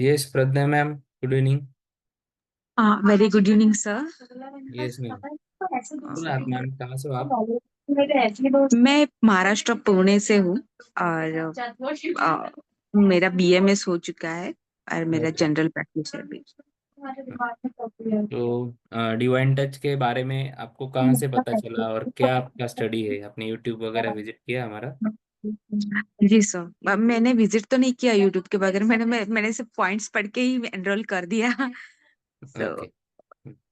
Yes, Pradnya ma'am. Good evening. Very good evening sir. Yes ma'am. बोला आप ma'am, कहाँ से हो आप? मैं महाराष्ट्र पुणे से हूँ और मेरा बीएमएस हो चुका है और मेरा ओके। जनरल प्रैक्टिस है अभी। तो डिवाइन टच के बारे में आपको कहाँ से पता चला और क्या आपका स्टडी है? आपने यूट्यूब वगैरह विजिट किया हमारा? जी सर, मैंने विजिट तो नहीं किया यूट्यूब के बगैर, मैंने सिर्फ पॉइंट्स पढ़ के ही एनरोल कर दिया। सो ओके,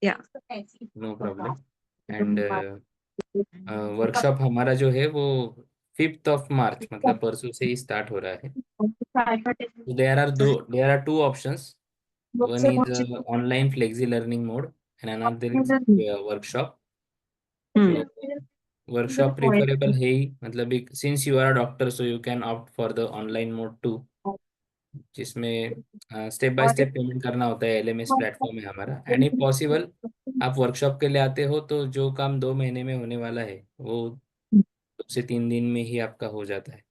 या नो प्रॉब्लम। एंड वर्कशॉप हमारा जो है वो 5 मार्च मतलब परसों से ही स्टार्ट हो रहा है। So there are two options. One is online flexi learning mode and another is workshop. हम्म। तो वर्कशॉप प्रिफरेबल है ही, मतलब एक since you are doctor so you can opt for the online mode too, जिसमें step by step payment करना होता है। LMS platform है हमारा, एंड इफ पॉसिबल आप वर्कशॉप के लिए आते हो तो जो काम 2 महीने में होने वाला है वो 2 से 3 दिन में ही आपका हो जाता है।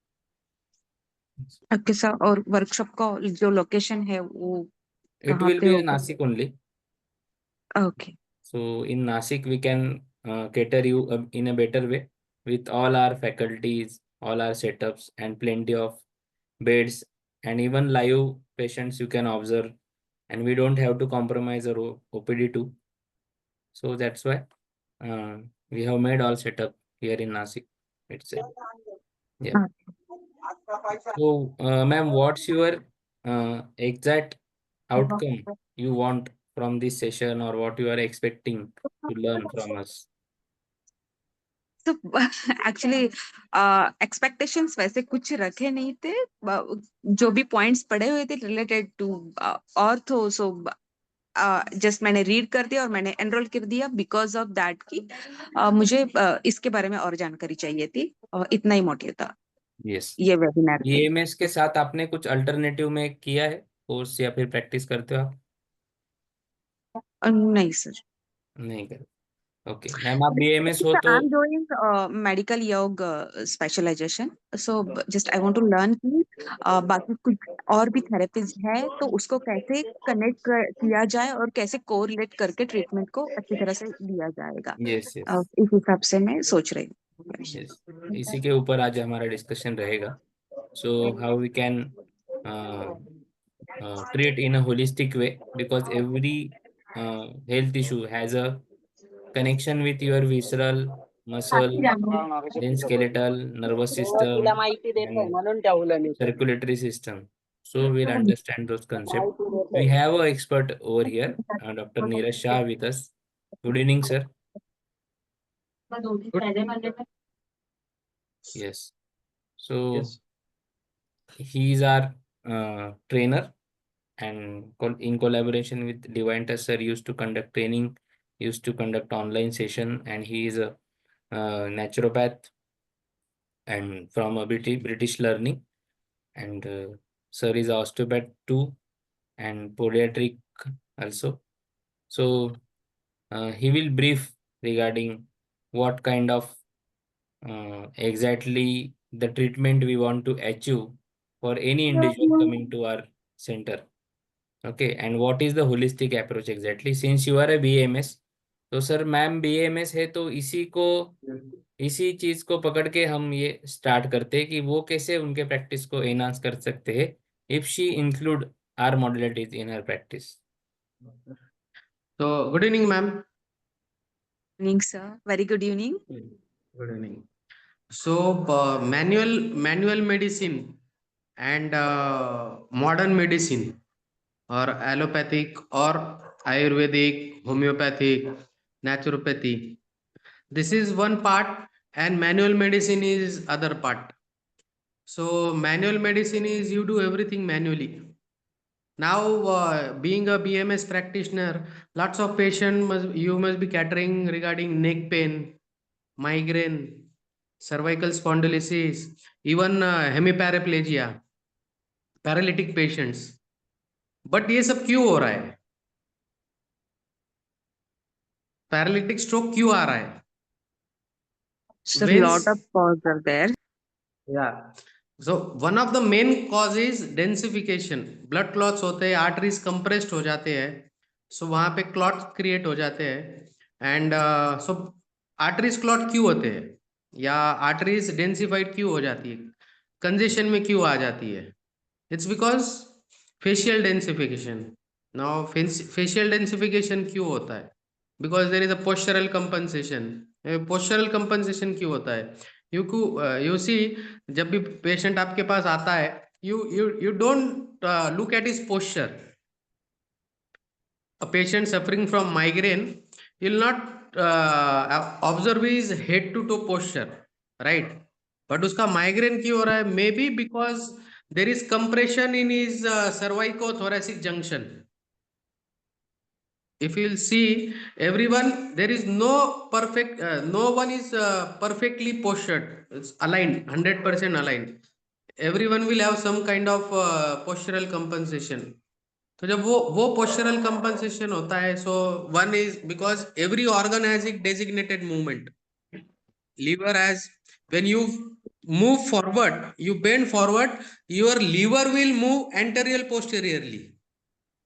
ओके सर, और वर्कशॉप का जो लोकेशन है वो इट कहाँ विल पे बी होगा? Nashik only. Okay. So in Nasik, we can cater you in a better way with all our faculties, all our setups, and plenty of beds, and even live patients you can observe. And we don't have to compromise our OPD too. So that's why we have made all setup here in Nasik itself. Yeah. So, ma'am, what's your exact outcome you want from this session, or what you are expecting to learn from us? तो actually expectations वैसे कुछ रखे नहीं थे। जो भी points पढ़े हुए थे related to ortho, so just मैंने रीड कर दिया और मैंने एनरोल कर दिया बिकॉज ऑफ दैट कि मुझे इसके बारे में और जानकारी चाहिए थी, इतना ही मोटिव था यस। ये वेबिनार पे। बीएमएस के साथ आपने कुछ अल्टरनेटिव में किया है कोर्स, या फिर प्रैक्टिस करते हो आप? नहीं सर। नहीं कर। ओके मैम, आप बीएमएस हो तो I am doing medical yoga specialisation, so just I want to learn कि बाकी कुछ और भी थेरेपीज है तो उसको कैसे कनेक्ट किया जाए और कैसे कोरिलेट करके ट्रीटमेंट को अच्छी तरह से दिया जाएगा। यस यस इस हिसाब से मैं सोच रही हूँ। यस, इसी के ऊपर आज हमारा डिस्कशन रहेगा. So how we can treat in a holistic way, because every health issue has a connection with your visceral, muscle, then skeletal, nervous तिला system, माहिती देतोय and म्हणून ठेवलं मी ते. circulatory system. So we'll understand those concepts. माहिती We देतोय. have a expert over here, Dr. Neeraj Shah with us. Good evening, sir. Yes. So he is our trainer, and in collaboration with Divine Touch sir used to conduct training, used to conduct online session, and he is a naturopath and from a British learning, and sir is a osteopath too and podiatric also. So he will brief regarding what kind of exactly the treatment we want to achieve for any individual coming to our center. Okay, and what is the holistic approach exactly? Since you are a BAMS, तो sir ma'am BAMS है तो इसी चीज को पकड़ के हम ये स्टार्ट करते हैं कि वो कैसे उनके प्रैक्टिस को एनहांस कर सकते हैं if she include our modalities in her practice. So, good evening, ma'am. Evening sir, very good evening. Good evening. So, manual medicine and modern medicine, or allopathic or Ayurvedic, homeopathic, naturopathy. This is one part, and manual medicine is other part. So, manual medicine is you do everything manually. Now, being a BMS practitioner, lots of patients you must be catering regarding neck pain, migraine, cervical spondylosis, even hemiparaplegia, paralytic patients. But ये सब क्यों हो रहा है? Paralytic stroke क्यों आ रहा है? Sir veins, lot of cause are there. या So one of the main cause is densification. Blood clots होते हैं, arteries compressed हो जाते हैं, so वहां पे clots create हो जाते हैं. And so arteries clot क्यों होते हैं या arteries densified क्यों हो जाती है, congestion में क्यों आ जाती है? It's because facial densification. Now facial densification क्यों होता है? Because there is a postural compensation. Postural compensation क्यों होता है? You see, जब भी पेशेंट आपके पास आता है, you don't look at his posture. A patient suffering from migraine, you'll not observe his head to toe posture, right? But उसका migraine क्यों हो रहा है? Maybe because there is compression in his cervicothoracic junction. If you'll see, everyone, there is no perfect, no one is perfectly postured. It's aligned, 100% aligned. Everyone will have some kind of postural compensation. तो जब वो postural compensation होता है, so one is because every organ has a designated movement. Liver has, when you move forward, you bend forward, your liver will move anterior posteriorly,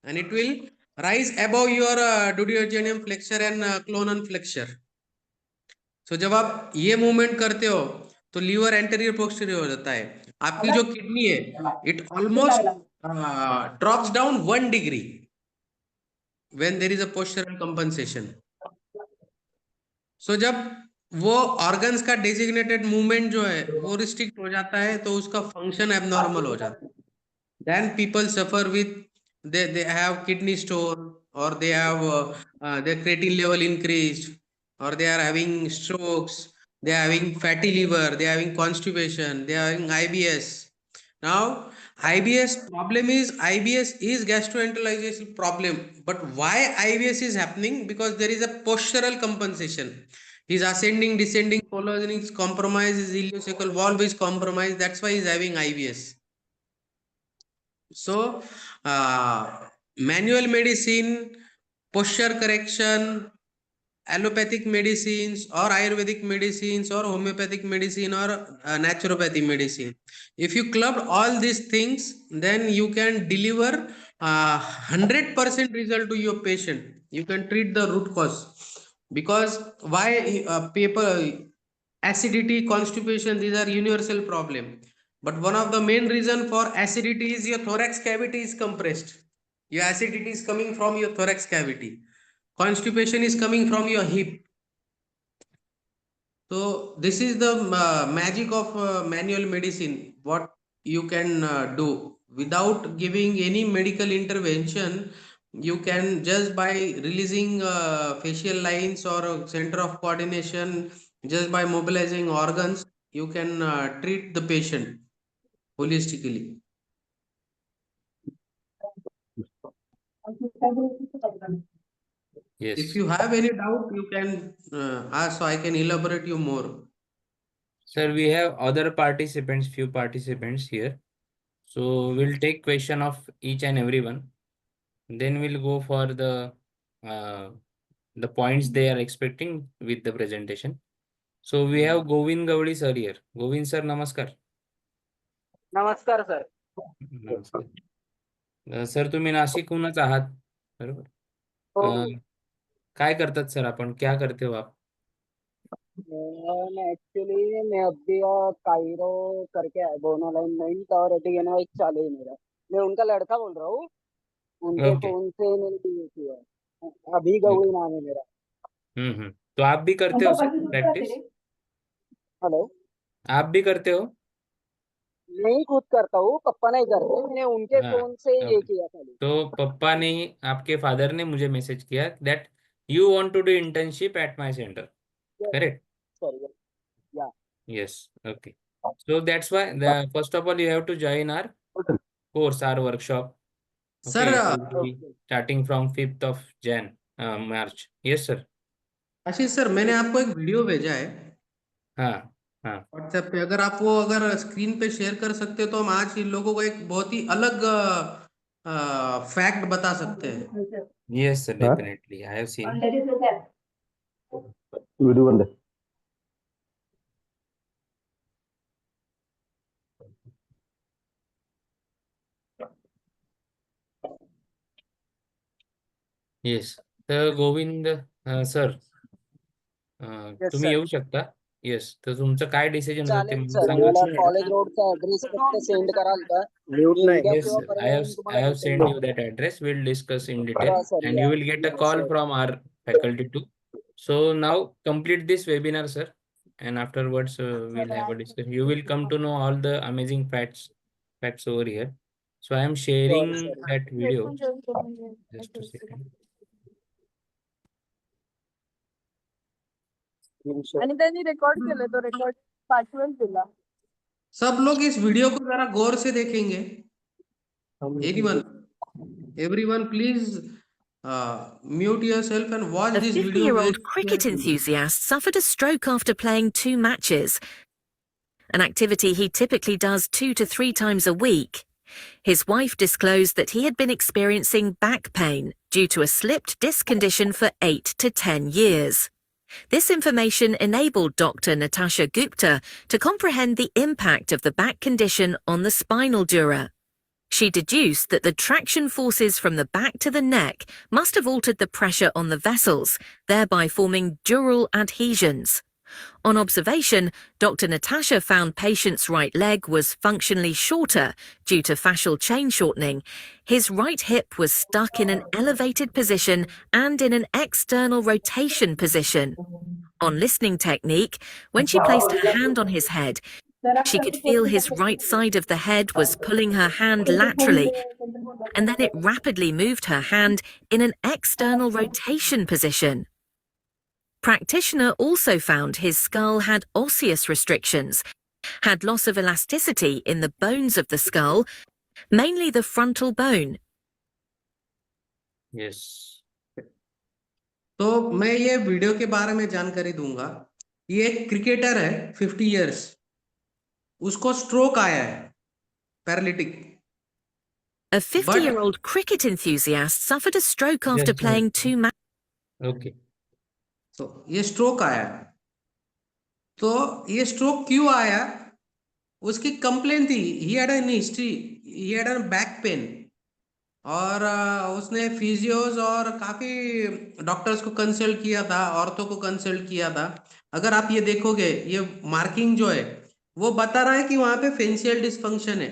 and it will rise above your duodenum flexure and clonon flexure. So जब आप ये movement करते हो तो liver anterior posterior हो जाता है. आपकी जो किडनी है, it almost drops down 1 degree when there is a postural compensation. So जब वो ऑर्गन्स का डेजिग्नेटेड मूवमेंट जो है वो रिस्ट्रिक्ट हो जाता है तो उसका फंक्शन एबनॉर्मल हो जाता है. Then people suffer with, they have kidney stone, or they have their creatine level increased, or they are having strokes, they are having fatty liver, they are having constipation, they are having IBS. Now IBS problem is, IBS is gastroenterologist problem, but why IBS is happening? Because there is a postural compensation. His ascending descending colon is compromised, his ileocecal valve is compromised, that's why he is having IBS. So manual medicine, posture correction, allopathic medicines or Ayurvedic medicines or homeopathic medicine or naturopathy medicine, if you club all these things, then you can deliver 100% result to your patient. You can treat the root cause. Because why paper, acidity, constipation, these are universal problem, but one of the main reason for acidity is your thorax cavity is compressed. Your acidity is coming from your thorax cavity. Constipation is coming from your hip. So this is the magic of manual medicine. What you can do without giving any medical intervention, you can just by releasing facial lines or center of coordination, just by mobilizing organs, you can treat the patient holistically. Yes. If you have any doubt, you can ask, so I can elaborate you more. Sir, we have other participants, few participants here. So we'll take question of each and everyone. Then we'll go for the points they are expecting with the presentation. So we have Govind Gavdi sir here. Govind sir, namaskar. नमस्कार sir. नमस्कार. Sir तुम्ही नाशिकहूनच आहात बरोबर? काय करतात sir आपण? क्या करते हो आप? एक्चुअली मैं अभी कायरो करके आया, बोन अलाइनमेंट और एटीएनओ चालू है मेरा. मैं उनका लड़का बोल रहा हूँ. उनके Okay. फोन से मैंने ये किया. अभी गवई नाम है मेरा. तो आप भी करते हो सर प्रैक्टिस? हेलो. आप भी करते हो? मैं ही खुद करता हूँ, पप्पा नहीं करते. मैंने उनके हाँ, फोन से ये okay. किया खाली. तो पप्पा ने ही, आपके फादर ने मुझे मैसेज किया that you want to do internship at my centre, correct? Sorry. Yeah. Yes, okay. So that's why first of all you have to join our course, our workshop. Sir, Okay, it will be starting from 5th of March. Yes, sir. Ashish sir, मैंने आपको एक video भेजा है हाँ हाँ WhatsApp पे. अगर आप वो अगर स्क्रीन पे शेयर कर सकते हो तो हम आज इन लोगों को एक बहुत ही अलग फैक्ट बता सकते हैं. Yes, sir, definitely. I have seen. Video बंद है. येस. तर गोविंद सर, येस तुम्ही सर. येऊ शकता. येस. तर तुमचं काय डिसिजन होतं ते चालेल मला सर. सांगा. मला कॉलेज रोडचा ऍड्रेस फक्त सेंड कराल का? म्यूट मी नाही. उद्या Yes, किंवा sir. परवा येऊन I तुम्हाला have भेटेन. sent you that address. We'll discuss in detail, Yeah, sir. and you Yeah. will get a Yes, call sir. from our faculty too. So now complete this webinar, sir, and afterwards we'll have a discussion. You will come to know all the amazing facts over here. So I am sharing Sure, sir. that video. Just a second. आणि त्यांनी record केलं, तो record पाठवून दिला. सब लोग इस video को जरा गौर से देखेंगे. Everyone, please mute yourself and watch A this video. 50-year-old cricket enthusiast suffered a stroke after playing 2 matches, an activity he typically does 2 to 3 times a week. His wife disclosed that he had been experiencing back pain due to a slipped disc condition for 8 to 10 years. This information enabled Dr. Natasha Gupta to comprehend the impact of the back condition on the spinal dura. She deduced that the traction forces from the back to the neck must have altered the pressure on the vessels, thereby forming dural adhesions. On observation, Dr. Natasha found patient's right leg was functionally shorter due to fascial chain shortening. His right hip was stuck in an elevated position and in an external rotation position. On listening technique, when she placed her hand on his head, she could feel his right side of the head was pulling her hand laterally, and then it rapidly moved her hand in an external rotation position. Practitioner also found his skull had osseous restrictions, had loss of elasticity in the bones of the skull, mainly the frontal bone. Yes. तो मैं ये video के बारे में जानकारी दूंगा. ये एक क्रिकेटर है 50 इयर्स, उसको स्ट्रोक आया है, paralytic. A 50-year-old cricket enthusiast suffered a stroke after Yes, playing 2 matches. Okay. तो ये स्ट्रोक आया. तो ये स्ट्रोक क्यों आया, उसकी कंप्लेन थी. He had an history, he had an back pain, और उसने फिजियोज और काफी डॉक्टर्स को कंसल्ट किया था, औरतों को कंसल्ट किया था. अगर आप ये देखोगे, ये मार्किंग जो है वो बता रहा है कि वहां पे फेशियल डिस्फंक्शन है.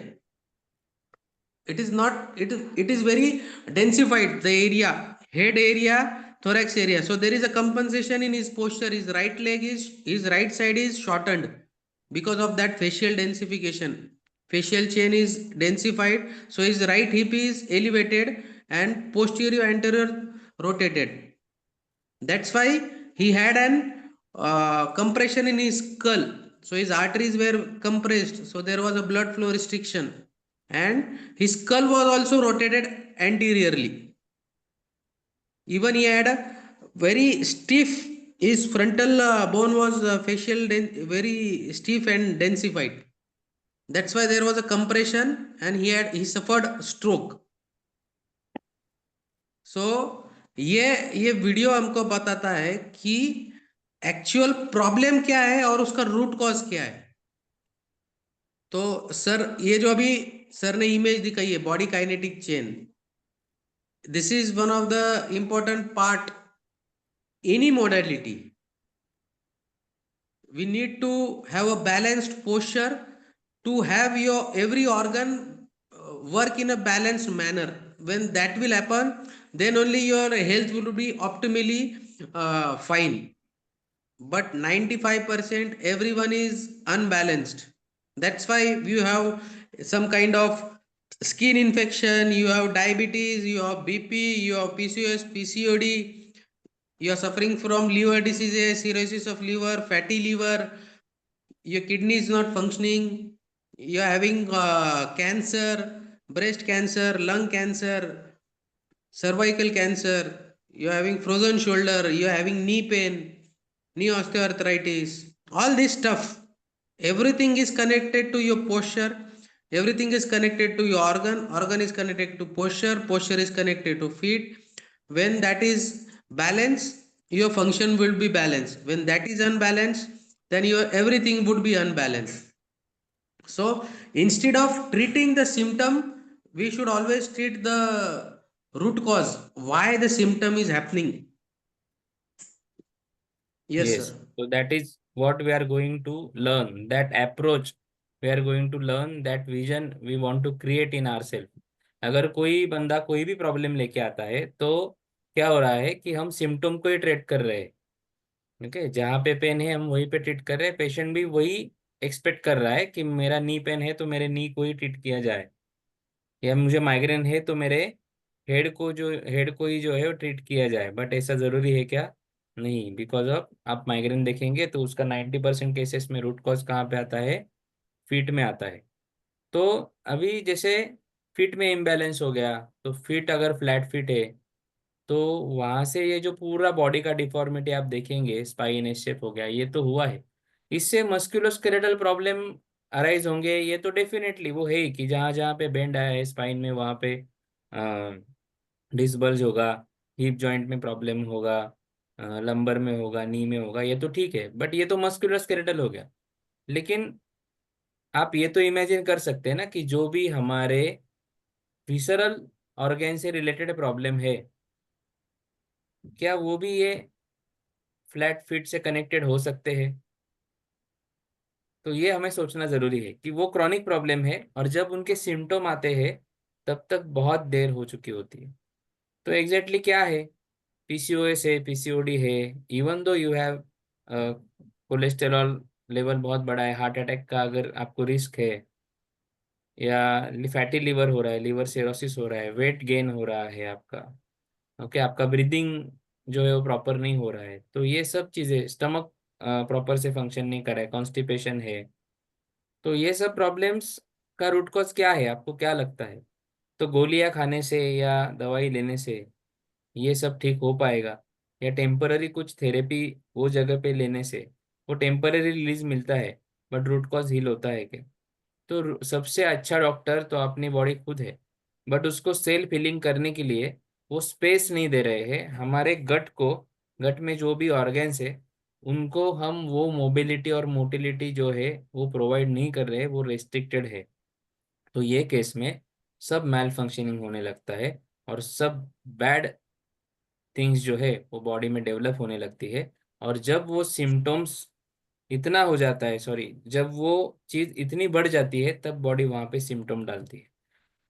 It is not, it is very densified, the area, head area, thorax area. So there is a compensation in his posture. His right leg his right side is shortened because of that facial densification. Facial chain is densified, so his right hip is elevated and posterior anterior rotated. That's why he had an compression in his skull. So his arteries were compressed, so there was a blood flow restriction, and his skull was also rotated anteriorly. Even he had a very stiff, his frontal bone was very stiff and densified. That's why there was a compression, and he suffered stroke. So ये video हमको बताता है कि actual problem क्या है और उसका root cause क्या है. तो सर, ये जो अभी सर ने इमेज दिखाई है, body kinetic chain, this is one of the important part. Any modality, we need to have a balanced posture to have your every organ work in a balanced manner. When that will happen, then only your health will be optimally fine. But 95% everyone is unbalanced. That's why you have some kind of skin infection, you have diabetes, you have BP, you have PCOS, PCOD, you are suffering from liver diseases, cirrhosis of liver, fatty liver, your kidney is not functioning, you are having cancer, breast cancer, lung cancer, cervical cancer, you are having frozen shoulder, you are having knee pain, knee osteoarthritis, all this stuff. Everything is connected to your posture, everything is connected to your organ is connected to posture is connected to feet. When that is balanced, your function will be balanced. When that is unbalanced, then your everything would be unbalanced. So instead of treating the symptom, we should always treat the root cause, why the symptom is happening. Yes, Yes. sir. So that is what we are going to learn. That approach we are going to learn. That vision we want to create in ourselves. अगर कोई बंदा कोई भी problem लेके आता है तो क्या हो रहा है कि हम सिम्टम को ही ट्रीट कर रहे हैं। ओके, जहाँ पे पेन है हम वहीं पे ट्रीट कर रहे हैं। पेशेंट भी वही एक्सपेक्ट कर रहा है कि मेरा नी पेन है तो मेरे नी को ही ट्रीट किया जाए, या मुझे माइग्रेन है तो मेरे हेड को ही जो है वो ट्रीट किया जाए। बट ऐसा जरूरी है क्या? नहीं। बिकॉज ऑफ आप माइग्रेन देखेंगे तो उसका 90% केसेस में रूट कॉज कहाँ पे आता है? फीट में आता है। तो अभी जैसे फीट में इम्बैलेंस हो गया, तो फीट अगर फ्लैट फीट है तो वहां से ये जो पूरा बॉडी का डिफॉर्मिटी आप देखेंगे, स्पाइन एस शेप हो गया, ये तो हुआ है। इससे मस्कुलोस्केलेटल प्रॉब्लम अराइज होंगे, ये तो डेफिनेटली वो है ही कि जहाँ जहाँ पे बेंड आया है स्पाइन में वहाँ पे डिस्क बल्ज होगा, हिप जॉइंट में प्रॉब्लम होगा, लंबर में होगा, नी में होगा, ये तो ठीक है। बट ये तो मस्कुलोस्केलेटल हो गया। लेकिन आप ये तो इमेजिन कर सकते हैं ना कि जो भी हमारे विसरल ऑर्गेन से रिलेटेड प्रॉब्लम है, क्या वो भी ये फ्लैट फीट से कनेक्टेड हो सकते हैं? तो ये हमें सोचना जरूरी है कि वो क्रॉनिक प्रॉब्लम है और जब उनके सिम्टम आते हैं तब तक बहुत देर हो चुकी होती है। तो एग्जैक्टली क्या है? पीसीओएस है, पीसीओडी है, even though you have cholesterol level बहुत बड़ा है, हार्ट अटैक का अगर आपको रिस्क है, या फैटी लिवर हो रहा है, लिवर सिरोसिस हो रहा है, वेट गेन हो रहा है आपका, ओके, आपका ब्रीदिंग जो है वो प्रॉपर नहीं हो रहा है, तो ये सब चीज़ें, स्टमक प्रॉपर से फंक्शन नहीं कर रहा है, कॉन्स्टिपेशन है, तो ये सब प्रॉब्लम्स का रूट कॉज क्या है? आपको क्या लगता है? तो गोलियां खाने से या दवाई लेने से ये सब ठीक हो पाएगा, या टेम्पररी कुछ थेरेपी वो जगह पे लेने से वो टेम्पररी रिलीज मिलता है, बट रूट कॉज हील होता है क्या? तो सबसे अच्छा डॉक्टर तो अपनी बॉडी खुद है, बट उसको सेल्फ हीलिंग करने के लिए वो स्पेस नहीं दे रहे हैं हमारे गट को। गट में जो भी ऑर्गेन्स है उनको हम वो मोबिलिटी और मोटिलिटी जो है वो प्रोवाइड नहीं कर रहे हैं, वो रेस्ट्रिक्टेड है। तो ये केस में सब मैल फंक्शनिंग होने लगता है और सब बैड थिंग्स जो है वो बॉडी में डेवलप होने लगती है। और जब वो सिम्टम्स इतना हो जाता है, सॉरी, जब वो चीज इतनी बढ़ जाती है तब बॉडी वहां पे सिम्टम डालती है।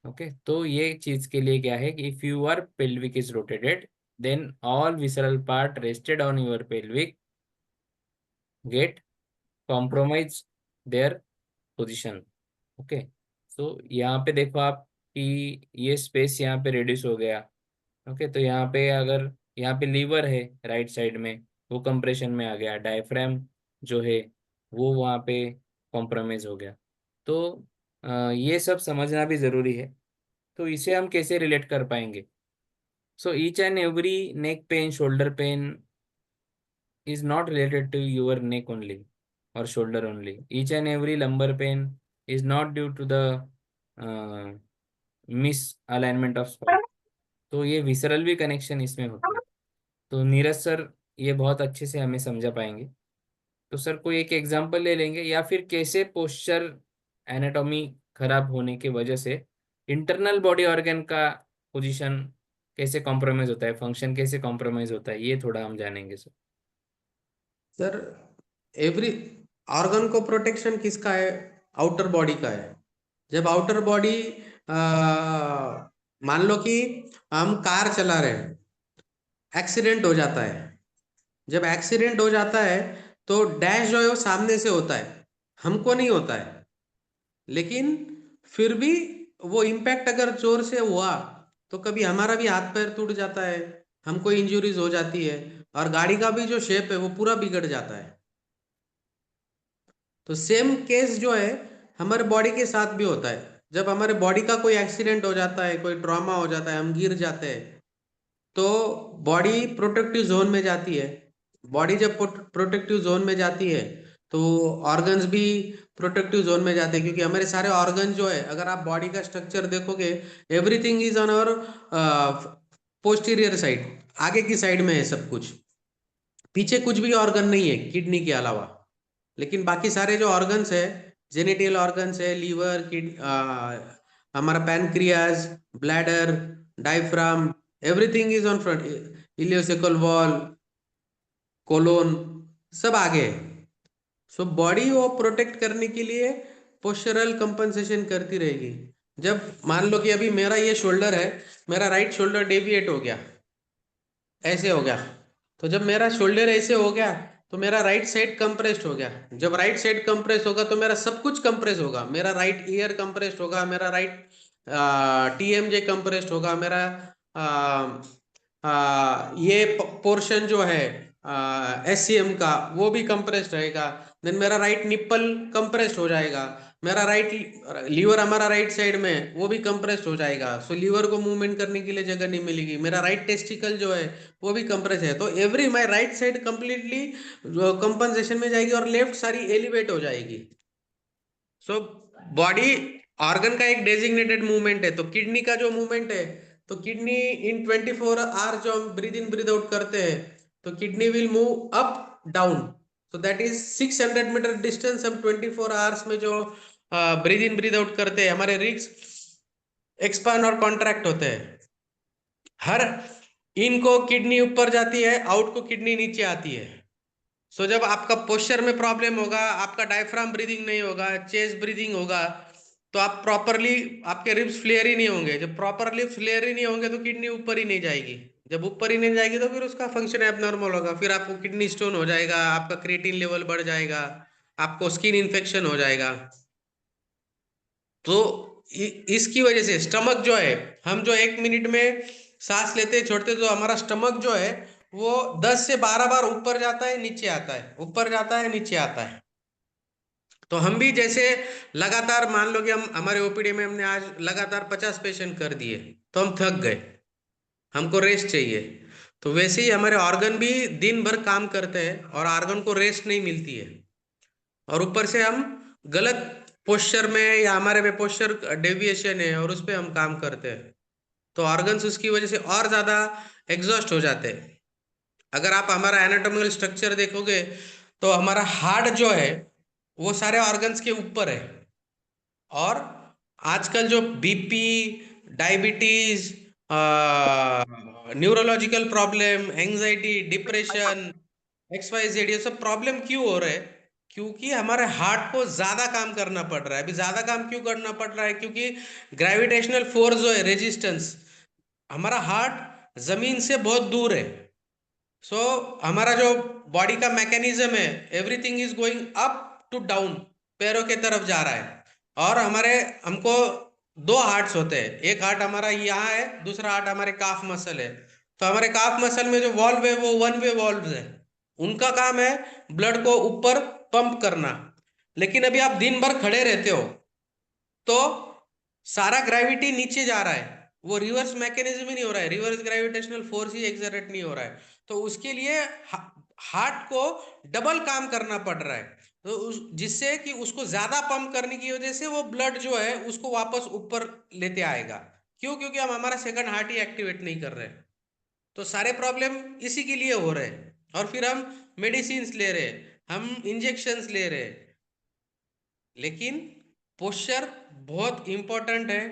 ओके, तो ये चीज के लिए क्या है कि if your pelvic is rotated then all visceral part rested on your pelvic get compromise their position. Okay, so यहाँ पे देखो आप कि ये स्पेस यहाँ पे रिड्यूस हो गया। ओके, तो यहाँ पे अगर यहाँ पे लीवर है राइट साइड में, वो कंप्रेशन में आ गया, डायफ्राम जो है वो वहाँ पे कॉम्प्रोमाइज हो गया। तो ये सब समझना भी ज़रूरी है। तो इसे हम कैसे रिलेट कर पाएंगे? So each and every neck pain, shoulder pain is not related to your neck only or shoulder only. Each and every lumbar pain is not due to the uh, misalignment of spine. तो ये visceral भी connection इसमें होती है। तो Neeraj sir ये बहुत अच्छे से हमें समझा पाएंगे। तो सर कोई एक एग्जांपल ले लेंगे, या फिर कैसे पोस्चर एनाटॉमी खराब होने की वजह से इंटरनल बॉडी ऑर्गन का पोजीशन कैसे कॉम्प्रोमाइज होता है, फंक्शन कैसे कॉम्प्रोमाइज होता है, ये थोड़ा हम जानेंगे सर। सर एवरी ऑर्गन को प्रोटेक्शन किसका है? आउटर बॉडी का है। जब आउटर बॉडी मान लो कि हम कार चला रहे हैं, एक्सीडेंट हो जाता है। जब एक्सीडेंट हो जाता है तो डैश जो है वो सामने से होता है, हमको नहीं होता है, लेकिन फिर भी वो इम्पैक्ट अगर जोर से हुआ तो कभी हमारा भी हाथ पैर टूट जाता है, हमको इंजरीज हो जाती है, और गाड़ी का भी जो शेप है वो पूरा बिगड़ जाता है। तो सेम केस जो है हमारे बॉडी के साथ भी होता है। जब हमारे बॉडी का कोई एक्सीडेंट हो जाता है, कोई ट्रॉमा हो जाता है, हम गिर जाते हैं, तो बॉडी प्रोटेक्टिव जोन में जाती है। बॉडी जब प्रोटेक्टिव जोन में जाती है तो ऑर्गन्स भी प्रोटेक्टिव जोन में जाते हैं, क्योंकि हमारे सारे ऑर्गन जो है, अगर आप बॉडी का स्ट्रक्चर देखोगे, everything is on our posterior side, आगे की साइड में है सब कुछ। पीछे कुछ भी ऑर्गन नहीं है किडनी के अलावा, लेकिन बाकी सारे जो ऑर्गन्स है, जेनिटल ऑर्गन्स है, लीवर, हमारा pancreas, bladder, diaphragm, everything is on front. Ileocecal wall, colon सब आगे है. सो बॉडी वो प्रोटेक्ट करने के लिए पोस्चरल कंपनसेशन करती रहेगी. जब मान लो कि अभी मेरा ये शोल्डर है, मेरा राइट शोल्डर डेविएट हो गया, ऐसे हो गया, तो जब मेरा शोल्डर ऐसे हो गया तो मेरा राइट साइड कंप्रेस्ड हो गया. जब राइट साइड कंप्रेस होगा तो मेरा सब कुछ कंप्रेस होगा. मेरा राइट ईयर कंप्रेस्ड होगा, मेरा राइट TMJ कंप्रेस्ड होगा, मेरा ये पोर्शन जो है SCM का वो भी कंप्रेस्ड रहेगा. देन मेरा राइट निप्पल कंप्रेस्ड हो जाएगा, मेरा राइट लीवर हमारा राइट साइड में वो भी कंप्रेस्ड हो जाएगा. सो लीवर को मूवमेंट करने के लिए जगह नहीं मिलेगी. मेरा राइट टेस्टिकल जो है वो भी कंप्रेस है. तो every my right side completely compensation में जाएगी और लेफ्ट सारी एलिवेट हो जाएगी. सो बॉडी ऑर्गन का एक डेजिग्नेटेड मूवमेंट है. तो किडनी का जो मूवमेंट है, तो किडनी इन 24 आवर्स जो हम ब्रीद इन ब्रीद आउट करते हैं, तो kidney will move up down. So that is 600 metre distance. हम 24 आवर्स में जो ब्रीद इन ब्रीद आउट करते हैं, हमारे रिग्स एक्सपांड और कॉन्ट्रैक्ट होते हैं. हर इन को किडनी ऊपर जाती है, आउट को किडनी नीचे आती है. सो जब आपका पोस्चर में प्रॉब्लम होगा, आपका डायफ्राम ब्रीदिंग नहीं होगा, चेस्ट ब्रीदिंग होगा, तो आप प्रॉपरली आपके रिब्स फ्लेयर ही नहीं होंगे. जब प्रॉपरली फ्लेयर ही नहीं होंगे तो किडनी ऊपर ही नहीं जाएगी. जब ऊपर ही नहीं जाएगी तो फिर उसका फंक्शन एबनॉर्मल होगा. फिर आपको किडनी स्टोन हो जाएगा, आपका क्रिएटिन लेवल बढ़ जाएगा, आपको स्किन इन्फेक्शन हो जाएगा. तो इसकी वजह से स्टमक जो है, हम जो 1 मिनट में सांस लेते छोड़ते, तो हमारा स्टमक जो है वो 10 से 12 बार ऊपर जाता है, नीचे आता है, ऊपर जाता है, नीचे आता है. तो हम भी जैसे लगातार मान लो कि हम हमारे OPD में हमने आज लगातार 50 पेशेंट कर दिए, तो हम थक गए, हमको रेस्ट चाहिए. तो वैसे ही हमारे ऑर्गन भी दिन भर काम करते हैं और ऑर्गन को रेस्ट नहीं मिलती है. और ऊपर से हम गलत पोस्चर में या हमारे में पोस्चर डेविएशन है और उस पर हम काम करते हैं, तो ऑर्गन्स उसकी वजह से और ज्यादा एग्जॉस्ट हो जाते हैं. अगर आप हमारा एनाटॉमिकल स्ट्रक्चर देखोगे तो हमारा हार्ट जो है वो सारे ऑर्गन्स के ऊपर है. और आजकल जो BP, diabetes, neurological problem, anxiety, depression, XYZ, ये सब प्रॉब्लम क्यों हो रहे हैं? क्योंकि हमारे हार्ट को ज्यादा काम करना पड़ रहा है. अभी ज्यादा काम क्यों करना पड़ रहा है? क्योंकि ग्रेविटेशनल फोर्स जो है, रेजिस्टेंस, हमारा हार्ट जमीन से बहुत दूर है. सो हमारा जो बॉडी का मैकेनिज्म है, everything is going up to down, पैरों के तरफ जा रहा है. और हमको 2 हार्ट्स होते हैं. एक हार्ट हमारा यहाँ है, दूसरा हार्ट हमारे काफ मसल है. तो हमारे काफ मसल में जो वॉल्व है वो 1 वे वॉल्व है. उनका काम है ब्लड को ऊपर पंप करना. लेकिन अभी आप दिन भर खड़े रहते हो तो सारा ग्रेविटी नीचे जा रहा है, वो रिवर्स मैकेनिज्म ही नहीं हो रहा है, रिवर्स ग्रेविटेशनल फोर्स ही एक्सर्ट नहीं हो रहा है. तो उसके लिए हार्ट को डबल काम करना पड़ रहा है. तो जिससे कि उसको ज्यादा पंप करने की वजह से वो ब्लड जो है उसको वापस ऊपर लेते आएगा. क्यों? क्योंकि हम हमारा सेकंड हार्ट ही एक्टिवेट नहीं कर रहे हैं. तो सारे प्रॉब्लम इसी के लिए हो रहे हैं. और फिर हम मेडिसिन ले रहे हैं, हम इंजेक्शंस ले रहे हैं. लेकिन पोस्चर बहुत इंपॉर्टेंट है.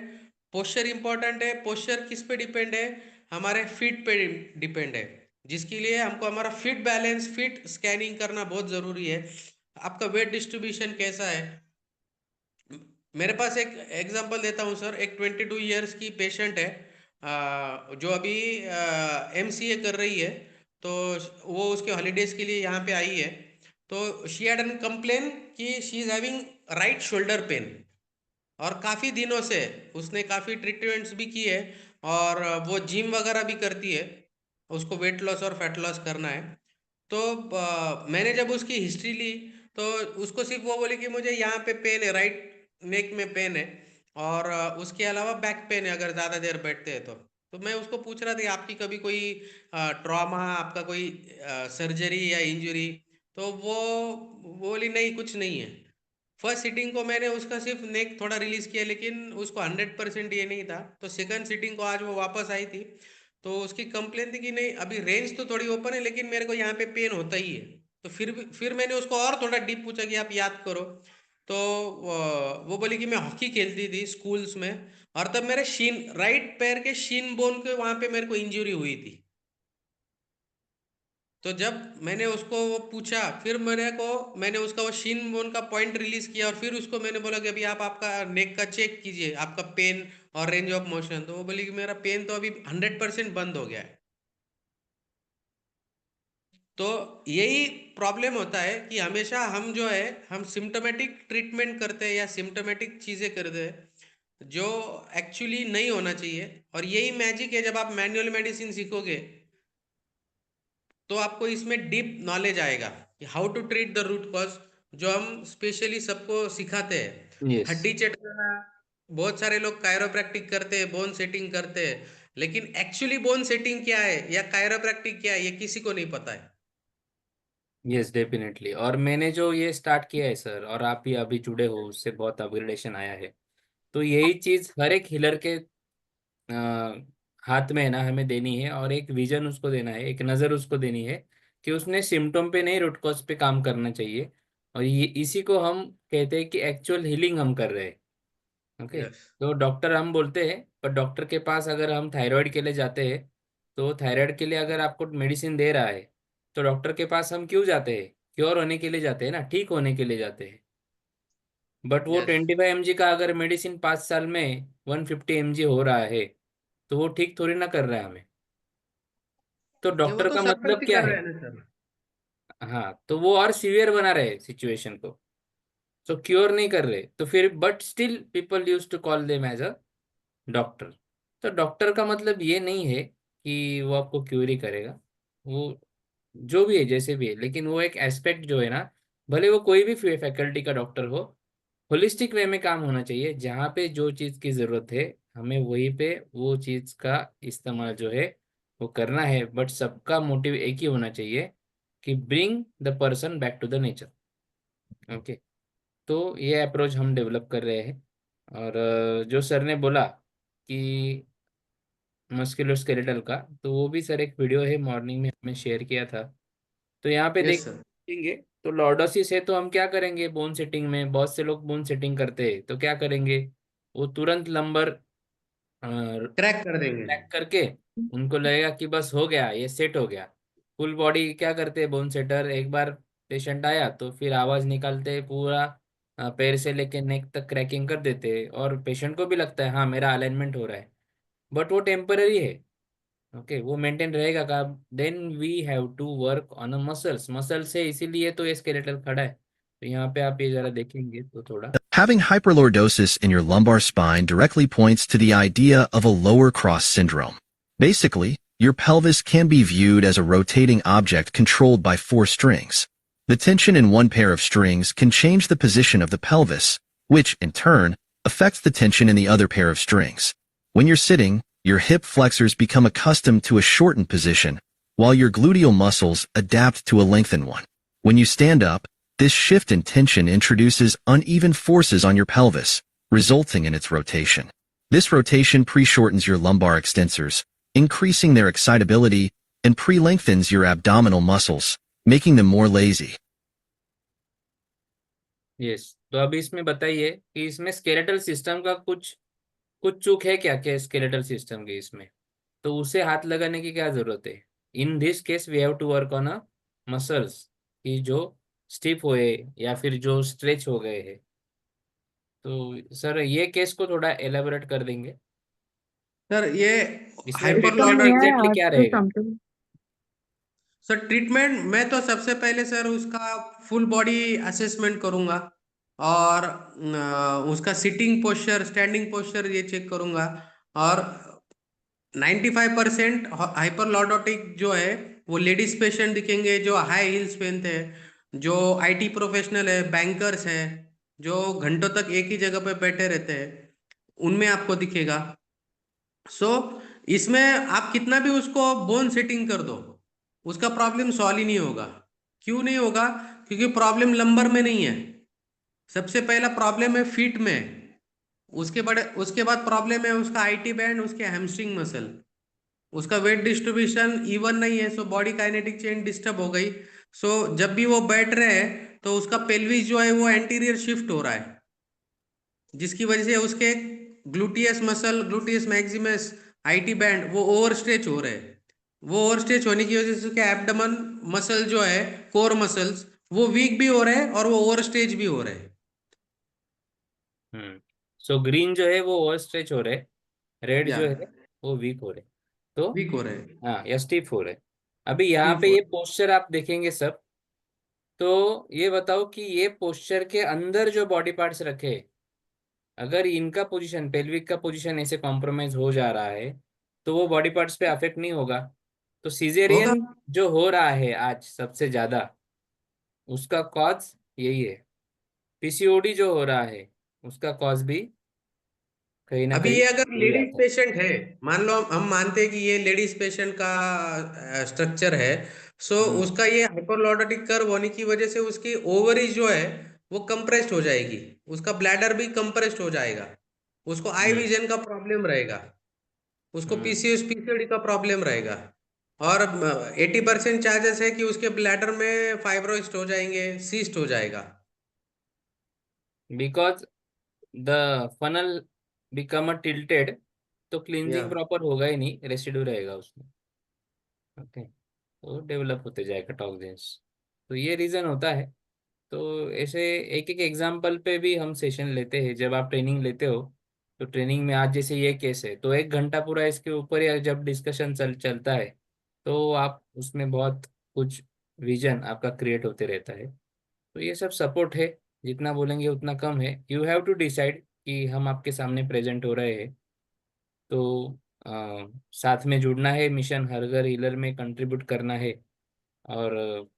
पोस्चर इंपॉर्टेंट है. पोस्चर किस पे डिपेंड है? हमारे फिट पे डिपेंड है, जिसके लिए हमको हमारा फिट बैलेंस, फिट स्कैनिंग करना बहुत जरूरी है. आपका वेट डिस्ट्रीब्यूशन कैसा है? मेरे पास एक एग्जांपल देता हूँ सर. एक 22 इयर्स की पेशेंट है जो अभी MCA कर रही है. तो वो उसके हॉलीडेज के लिए यहाँ पे आई है. तो शी हैड एन कंप्लेन कि she is having right shoulder pen, और काफ़ी दिनों से उसने काफ़ी ट्रीटमेंट्स भी की है और वो जिम वगैरह भी करती है. उसको वेट लॉस और फैट लॉस करना है. तो मैंने जब उसकी हिस्ट्री ली तो उसको सिर्फ वो बोले कि मुझे यहाँ पे पेन है, राइट नेक में पेन है, और उसके अलावा बैक पेन है अगर ज़्यादा देर बैठते हैं तो मैं उसको पूछ रहा था कि आपकी कभी कोई ट्रॉमा, आपका कोई सर्जरी या इंजरी? तो वो बोली नहीं, कुछ नहीं है. फर्स्ट सिटिंग को मैंने उसका सिर्फ नेक थोड़ा रिलीज किया, लेकिन उसको 100% ये नहीं था. तो सेकंड सिटिंग को आज वो वापस आई थी, तो उसकी कंप्लेन थी कि नहीं अभी रेंज तो थोड़ी ओपन है लेकिन मेरे को यहाँ पे पेन होता ही है. तो फिर मैंने उसको और थोड़ा डीप पूछा कि आप याद करो. तो वो बोली कि मैं हॉकी खेलती थी स्कूल्स में, और तब मेरे राइट पैर के शीन बोन के वहां पे मेरे को इंजरी हुई थी। तो जब मैंने उसको वो पूछा, फिर मैंने उसका वो शीन बोन का पॉइंट रिलीज किया, और फिर उसको मैंने बोला कि अभी आप आपका नेक का चेक कीजिए, आपका पेन और रेंज ऑफ मोशन। तो वो बोली कि मेरा पेन तो अभी 100% बंद हो गया है। तो यही प्रॉब्लम होता है कि हमेशा हम सिम्टोमेटिक ट्रीटमेंट करते हैं या सिम्टोमेटिक चीजें करते हैं जो एक्चुअली नहीं होना चाहिए। और यही मैजिक है, जब आप मैनुअल मेडिसिन सीखोगे तो आपको इसमें डीप नॉलेज आएगा कि how to treat the root cause, जो हम स्पेशली सबको सिखाते हैं। Yes. हड्डी चटकाना, बहुत सारे लोग कायरोप्रैक्टिक करते हैं, बोन सेटिंग करते हैं, लेकिन एक्चुअली बोन सेटिंग क्या है या कायरोप्रैक्टिक क्या है ये किसी को नहीं पता है। Yes definitely. और मैंने जो ये स्टार्ट किया है सर, और आप भी अभी जुड़े हो, उससे बहुत अपग्रेडेशन आया है। तो यही चीज हर एक हीलर के हाथ में है ना, हमें देनी है, और एक विजन उसको देना है, एक नज़र उसको देनी है कि उसने सिम्टोम पे नहीं, रूट कॉज पे काम करना चाहिए। और ये इसी को हम कहते हैं कि एक्चुअल हीलिंग हम कर रहे हैं। ओके। यस। तो डॉक्टर हम बोलते हैं, पर डॉक्टर के पास अगर हम थायराइड के लिए जाते हैं, तो थायराइड के लिए अगर आपको मेडिसिन दे रहा है, तो डॉक्टर के पास हम क्यों जाते हैं? क्योर होने के लिए जाते हैं ना, ठीक होने के लिए जाते हैं। बट वो यस, 25 mg का अगर मेडिसिन 5 साल में 150 mg हो रहा है, तो वो ठीक थोड़ी ना कर रहा है हमें। तो ये वो डॉक्टर तो का सब मतलब गलती क्या कर रहे है? हैं ना सर। हाँ, तो वो और सीवियर बना रहे सिचुएशन को, तो क्योर नहीं कर रहे, तो फिर but still people use to call them as a doctor. तो डॉक्टर का मतलब ये नहीं है कि वो आपको क्यूर ही करेगा, वो जो भी है जैसे भी है, लेकिन वो एक एस्पेक्ट जो है ना, भले वो कोई भी फैकल्टी का डॉक्टर हो, होलिस्टिक वे में काम होना चाहिए। जहाँ पे जो चीज़ की ज़रूरत है, हमें वहीं पे वो चीज़ का इस्तेमाल जो है वो करना है। बट सबका मोटिव एक ही होना चाहिए कि bring the person back to the nature. Okay. तो ये अप्रोच हम डेवलप कर रहे हैं। और जो सर ने बोला कि मस्कुलोस्केलेटल का, तो वो भी सर एक वीडियो है, मॉर्निंग में हमने शेयर किया था। तो यहाँ पे यस सर। देखेंगे, तो लॉर्डोसिस है, तो हम क्या करेंगे? बोन सेटिंग में बहुत से लोग बोन सेटिंग करते हैं, तो क्या करेंगे? वो तुरंत लंबर क्रैक कर देंगे। क्रैक करके उनको लगेगा कि बस हो गया, ये सेट हो गया। फुल बॉडी क्या करते हैं बोन सेटर, एक बार पेशेंट आया तो फिर आवाज निकालते हैं पूरा, पैर से लेके नेक तक क्रैकिंग कर देते हैं, और पेशेंट को भी लगता है हाँ मेरा अलाइनमेंट हो रहा है। बट वो टेम्पररी है। ओके, वो मेंटेन रहेगा का? Then we have to work on a muscles. Muscles है, इसीलिए तो ये स्केलेटल खड़ा है। तो यहाँ पे आप ये जरा देखेंगे तो थोड़ा। Having hyperlordosis in your lumbar spine directly points to the idea of a lower cross syndrome. Basically, your pelvis can be viewed as a rotating object controlled by 4 strings. The tension in one pair of strings can change the position of the pelvis, which, in turn, affects the tension in the other pair of strings. When you're sitting, your hip flexors become accustomed to a shortened position, while your gluteal muscles adapt to a lengthened one. When you stand up, this shift in tension introduces uneven forces on your pelvis, resulting in its rotation. This rotation pre-shortens your lumbar extensors, increasing their excitability, and pre-lengthens your abdominal muscles, making them more lazy. Yes. तो अब इसमें बताइए कि इसमें skeletal system का कुछ कुछ चूक है क्या? क्या स्केलेटल सिस्टम के इसमें, तो उसे हाथ लगाने की क्या जरूरत है? In this case we have to work on a muscles कि जो स्टिफ हुए या फिर जो स्ट्रेच हो गए हैं। तो सर ये केस को थोड़ा एलेबोरेट कर देंगे, सर ये इसमें ट्रीटमेंट हाइपरलॉर्डर, एग्जैक्टली क्या रहेगा? सर ट्रीटमेंट मैं तो सबसे पहले सर उसका फुल बॉडी असेसमेंट करूंगा, और उसका सिटिंग पोस्चर, स्टैंडिंग पोस्चर ये चेक करूंगा। और 95% हाइपरलॉर्डोटिक जो है वो लेडीज पेशेंट दिखेंगे जो हाई हील्स पहनते हैं, जो आईटी प्रोफेशनल है, बैंकर्स हैं, जो घंटों तक एक ही जगह पे बैठे रहते हैं, उनमें आपको दिखेगा। सो इसमें आप कितना भी उसको बोन सेटिंग कर दो, उसका प्रॉब्लम सॉल्व ही नहीं होगा। क्यों नहीं होगा? क्योंकि प्रॉब्लम लंबर में नहीं है। सबसे पहला प्रॉब्लम है फीट में, उसके बाद प्रॉब्लम है उसका आईटी बैंड, उसके हैमस्ट्रिंग मसल, उसका वेट डिस्ट्रीब्यूशन इवन नहीं है, so body kinetic chain disturb हो गई। सो जब भी वो बैठ रहे हैं तो उसका पेल्विस जो है वो एंटीरियर शिफ्ट हो रहा है, जिसकी वजह से उसके gluteus muscle, gluteus Maximus, IT band वो ओवर स्ट्रेच हो रहे हैं। वो ओवर स्ट्रेच होने की वजह से उसके एब्डोमेन मसल जो है, कोर मसल्स, वो वीक भी हो रहे हैं और वो ओवर स्ट्रेच भी हो रहे हैं। सो ग्रीन जो है वो ओवर स्ट्रेच हो रहे, रेड या जो है वो वीक हो रहे, तो वीक हो रहे हैं। हाँ या स्टिफ हो रहे। अभी यहाँ Stiff पे हो ये रहे हैं। पोस्चर आप देखेंगे सब, तो ये बताओ कि ये पोस्चर के अंदर जो बॉडी पार्ट्स रखे, अगर इनका पोजीशन, पेल्विक का पोजीशन ऐसे कॉम्प्रोमाइज हो जा रहा है, तो वो बॉडी पार्ट्स पे अफेक्ट नहीं होगा। तो होगा। सीजेरियन जो हो रहा है आज सबसे ज्यादा, उसका कॉज यही है। पीसीओडी जो हो रहा है, उसका कॉज भी कहीं ना अभी कहीं ये अगर यही लेडीज आता है। पेशेंट है, मान लो हम मानते हैं कि ये लेडीज पेशेंट का स्ट्रक्चर है, सो हम्म उसका ये हाइपरलॉर्डोटिक कर्व होने की वजह से उसकी ओवरीज जो है वो कंप्रेस्ड हो जाएगी, उसका ब्लैडर भी कंप्रेस्ड हो जाएगा, उसको आई हम्म विजन का प्रॉब्लम रहेगा, उसको हम्म पीसीओएस पीसीओडी का प्रॉब्लम रहेगा, और 80% चांसेस है कि उसके ब्लैडर में फाइब्रोइस्ट हो जाएंगे, सीस्ट हो जाएगा। Because the funnel become a tilted, तो या क्लींजिंग प्रॉपर होगा ही नहीं, रेसिड्यू रहेगा उसमें। ओके, तो डेवलप होते जाएगा टॉक्सिन्स। तो ये रीजन होता है। तो ऐसे एक एक एग्जाम्पल पे भी हम सेशन लेते हैं जब आप ट्रेनिंग लेते हो। तो ट्रेनिंग में आज जैसे ये केस है, तो 1 घंटा पूरा इसके ऊपर ही जब डिस्कशन चलता है, तो आप उसमें बहुत कुछ विजन आपका क्रिएट होते रहता है। तो ये सब सपोर्ट है, जितना बोलेंगे उतना कम है। यू हैव टू डिसाइड कि हम आपके सामने प्रेजेंट हो रहे हैं, तो साथ में जुड़ना है, मिशन हर घर हीलर में कंट्रीब्यूट करना है, और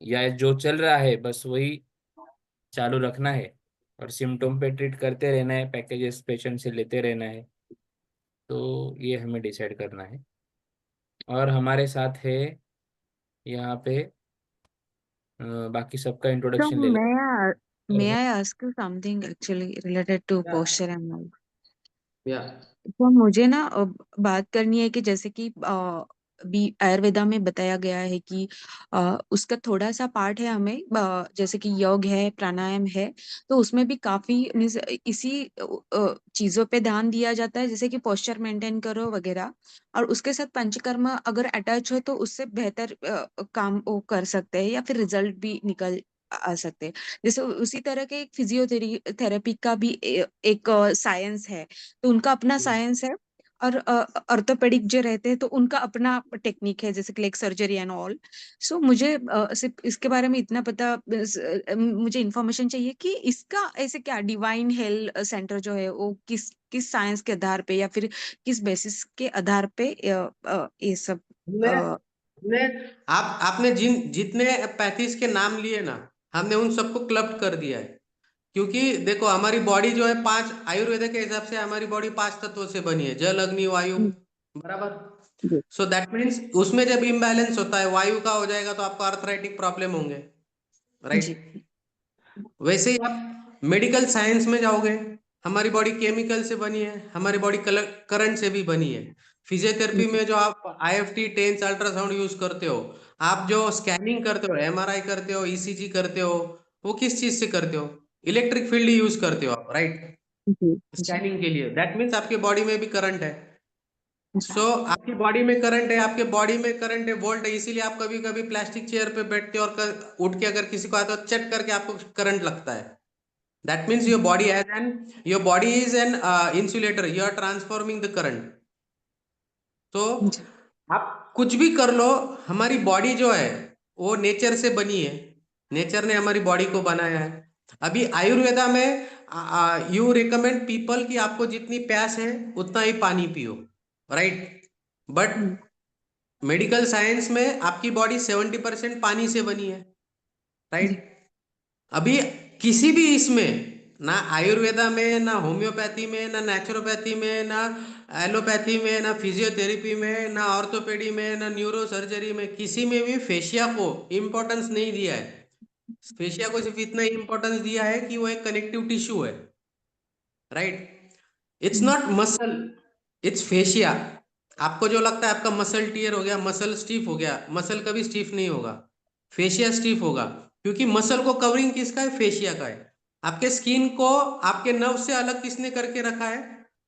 या जो चल रहा है बस वही चालू रखना है, और सिम्टोम पे ट्रीट करते रहना है, पैकेजेस पेशेंट से लेते रहना है। तो ये हमें डिसाइड करना है। और हमारे साथ है यहाँ पे, बाकी सबका So इंट्रोडक्शन ले ले। may I ask you something actually related to या posture and all? या तो मुझे ना बात करनी है कि जैसे कि भी आयुर्वेदा में बताया गया है कि उसका थोड़ा सा पार्ट है हमें, जैसे कि योग है, प्राणायाम है, तो उसमें भी काफी मीन्स इसी चीजों पे ध्यान दिया जाता है, जैसे कि पोस्चर मेंटेन करो वगैरह, और उसके साथ पंचकर्म अगर अटैच हो तो उससे बेहतर काम वो कर सकते हैं या फिर रिजल्ट भी निकल आ सकते हैं। जैसे उसी तरह के एक फिजियोथेरेपी का भी एक साइंस है, तो उनका अपना साइंस है। और ऑर्थोपेडिक जो रहते हैं तो उनका अपना टेक्निक है, जैसे कि लाइक सर्जरी एंड ऑल। सो मुझे सिर्फ इसके बारे में इतना पता, मुझे इन्फॉर्मेशन चाहिए कि इसका ऐसे क्या डिवाइन हेल्थ सेंटर जो है वो किस किस साइंस के आधार पे या फिर किस बेसिस के आधार पे ये सब हमने हमने आपने जितने पैथीज के नाम लिए ना, हमने उन सबको क्लब कर दिया है। क्योंकि देखो हमारी बॉडी जो है 5, आयुर्वेद के हिसाब से हमारी बॉडी 5 तत्वों से बनी है, जल अग्नि वायु, बराबर। जी सो दैट मीन्स उसमें जब इम्बैलेंस होता है, वायु का हो जाएगा तो आपको आर्थराइटिक प्रॉब्लम होंगे, जी राइट। वैसे ही आप मेडिकल साइंस में जाओगे, हमारी बॉडी केमिकल से बनी है, हमारी बॉडी करंट से भी बनी है। फिजियोथेरेपी जी में जो आप आईएफटी, टेंस, अल्ट्रासाउंड यूज करते हो, आप जो स्कैनिंग करते हो, एमआरआई करते हो, ईसीजी करते हो, वो किस चीज से करते हो? इलेक्ट्रिक फील्ड यूज करते हो आप, राइट, जी जी स्कैनिंग के लिए। दैट मीन्स आपके बॉडी में भी करंट है। जी सो आपकी बॉडी में करंट है, आपके बॉडी में करंट है, वोल्ट है, इसीलिए आप कभी कभी प्लास्टिक चेयर पे बैठते हो और उठ के अगर किसी को आता है चट करके आपको करंट लगता है। That means your body is an insulator. You are transforming the current. तो जी आप कुछ भी कर लो, हमारी बॉडी जो है वो नेचर से बनी है, नेचर ने हमारी बॉडी को बनाया है। अभी आयुर्वेदा में यू रिकमेंड पीपल कि आपको जितनी प्यास है उतना ही पानी पियो, राइट। बट मेडिकल साइंस में आपकी बॉडी 70% पानी से बनी है, जी राइट। अभी किसी भी इसमें, ना आयुर्वेदा में, ना होम्योपैथी में, ना नेचुरोपैथी में, ना एलोपैथी में, ना फिजियोथेरेपी में, ना ऑर्थोपेडी में, ना न्यूरो सर्जरी में, किसी में भी फेशिया को इम्पोर्टेंस नहीं दिया है। फेशिया को सिर्फ इतना इम्पोर्टेंस दिया है कि वो एक कनेक्टिव टिश्यू है, right. It's not muscle, it's fascia. आपको जो लगता है आपका मसल टियर हो गया, मसल स्टीफ हो गया, मसल कभी स्टीफ नहीं होगा, फेशिया स्टीफ होगा। क्योंकि मसल को कवरिंग किसका है? फेशिया का है। आपके स्किन को आपके नर्व से अलग किसने करके रखा है?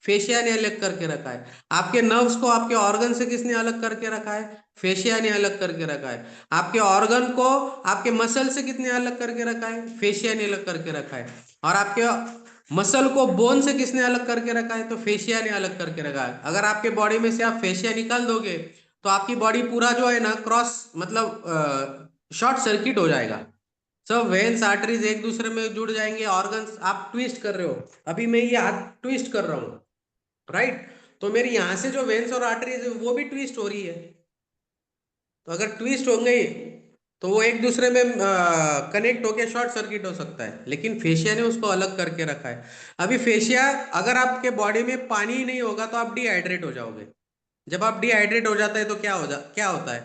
फेशिया ने अलग करके रखा है। आपके नर्व्स को आपके ऑर्गन से किसने अलग करके रखा है? फेशिया ने अलग करके रखा है। आपके ऑर्गन को आपके मसल से कितने अलग करके रखा है? फेशिया ने अलग करके रखा है। और आपके मसल को बोन से किसने अलग करके रखा है? तो फेशिया ने अलग करके रखा है। अगर आपके बॉडी में से आप फेशिया निकाल दोगे तो आपकी बॉडी पूरा जो है ना क्रॉस मतलब शॉर्ट सर्किट हो जाएगा। सब वेन्स आर्टरीज एक दूसरे में जुड़ जाएंगे, ऑर्गन्स आप ट्विस्ट कर रहे हो, अभी मैं ये हाथ ट्विस्ट कर रहा हूं, राइट? तो मेरी यहां से जो वेन्स और आर्टरीज है वो भी ट्विस्ट हो रही है। तो अगर ट्विस्ट हो गई तो वो एक दूसरे में कनेक्ट होके शॉर्ट सर्किट हो सकता है, लेकिन फेशिया ने उसको अलग करके रखा है। अभी फेशिया, अगर आपके बॉडी में पानी ही नहीं होगा तो आप डिहाइड्रेट हो जाओगे। जब आप डिहाइड्रेट हो जाता है तो क्या होता है?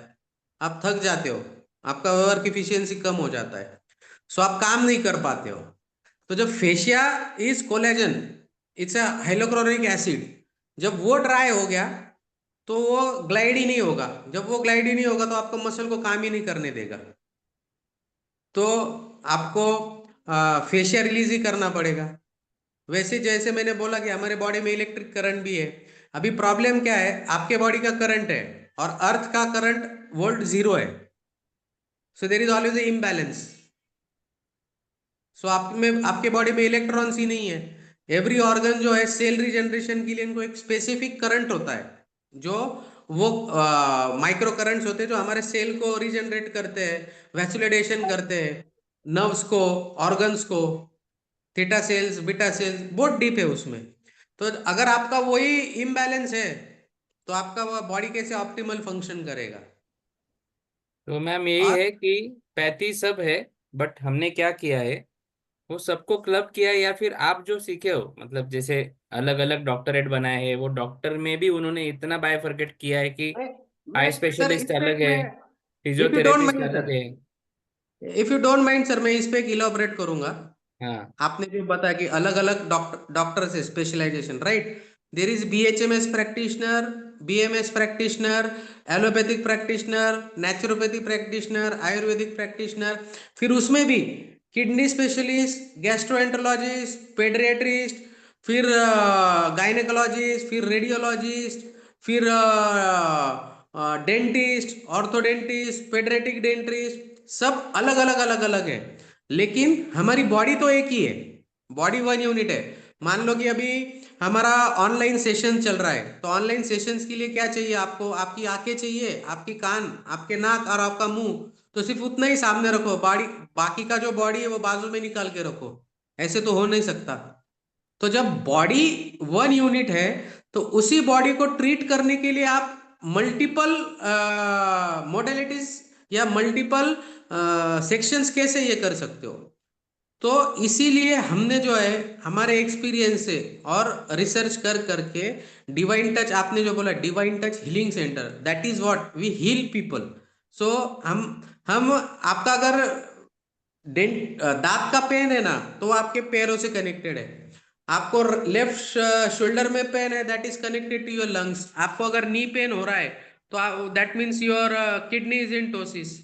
आप थक जाते हो, आपका वर्क इफिशियंसी कम हो जाता है, सो आप काम नहीं कर पाते हो। तो जब fascia is collagen, it's a hydrochloric acid, जब वो ड्राई हो गया तो वो ग्लाइड ही नहीं होगा। जब वो ग्लाइड ही नहीं होगा तो आपको मसल को काम ही नहीं करने देगा। तो आपको फेशिया रिलीज ही करना पड़ेगा। वैसे जैसे मैंने बोला कि हमारे बॉडी में इलेक्ट्रिक करंट भी है। अभी प्रॉब्लम क्या है? आपके बॉडी का करंट है और अर्थ का करंट वोल्ट 0 है, so there is always a imbalance. So आप में आपके बॉडी में इलेक्ट्रॉन्स ही नहीं है। एवरी ऑर्गन जो है सेल रिजनरेशन के लिए इनको एक स्पेसिफिक करंट होता है, जो वो माइक्रो करंट्स होते हैं जो हमारे सेल को रिजनरेट करते हैं, वैसुलेटेशन करते हैं, नर्व्स को, ऑर्गन्स को, थीटा सेल्स, बीटा सेल्स, बहुत डीप है उसमें। तो अगर आपका वही इम्बैलेंस है तो आपका बॉडी कैसे ऑप्टिमल फंक्शन करेगा? तो मैम यही और है कि पैथी सब है, बट हमने क्या किया है, वो सबको क्लब किया है, या फिर आप जो सीखे हो, मतलब जैसे अलग अलग डॉक्टरेट बनाए हैं, वो डॉक्टर में भी उन्होंने इतना बायफर्केट किया है कि आई सर स्पेशलिस्ट इस पे अलग है, मैं, if you don't physiotherapist mind अलग सर, है। If you don't mind sir, मैं इस पे एक इलाबोरेट करूंगा। हाँ। आपने जो बताया कि अलग अलग डॉक्टर से specialisation, right? There is BHMS practitioner, BMS practitioner, allopathic practitioner, naturopathy practitioner, ayurvedic practitioner, फिर उसमें भी किडनी स्पेशलिस्ट, गैस्ट्रोएंटरोलॉजिस्ट, पेडियाट्रिस्ट, फिर गायनेकोलॉजिस्ट, फिर रेडियोलॉजिस्ट, फिर डेंटिस्ट, ऑर्थोडेंटिस्ट, पेडियाट्रिक डेंटिस्ट, सब अलग अलग अलग अलग है। लेकिन हमारी बॉडी तो एक ही है, बॉडी वन यूनिट है। मान लो कि अभी हमारा ऑनलाइन सेशन चल रहा है, तो ऑनलाइन सेशंस के लिए क्या चाहिए आपको? आपकी आंखें चाहिए, आपकी कान, आपके नाक और आपका मुंह, तो सिर्फ उतना ही सामने रखो। बॉडी, बाकी का जो बॉडी है वो बाजू में निकाल के रखो, ऐसे तो हो नहीं सकता। तो जब बॉडी वन यूनिट है तो उसी बॉडी को ट्रीट करने के लिए आप मल्टीपल मोडेलिटीज या मल्टीपल सेक्शंस कैसे ये कर सकते हो? तो इसीलिए हमने जो है हमारे एक्सपीरियंस से और रिसर्च कर करके डिवाइन टच, आपने जो बोला divine touch healing centre, that is what we heal people. So हम आपका अगर दांत का पेन है ना तो वो आपके पैरों से कनेक्टेड है। आपको लेफ्ट शोल्डर में पेन है, that is connected to your lungs. आपको अगर नी पेन हो रहा है तो that means your kidney is in ptosis.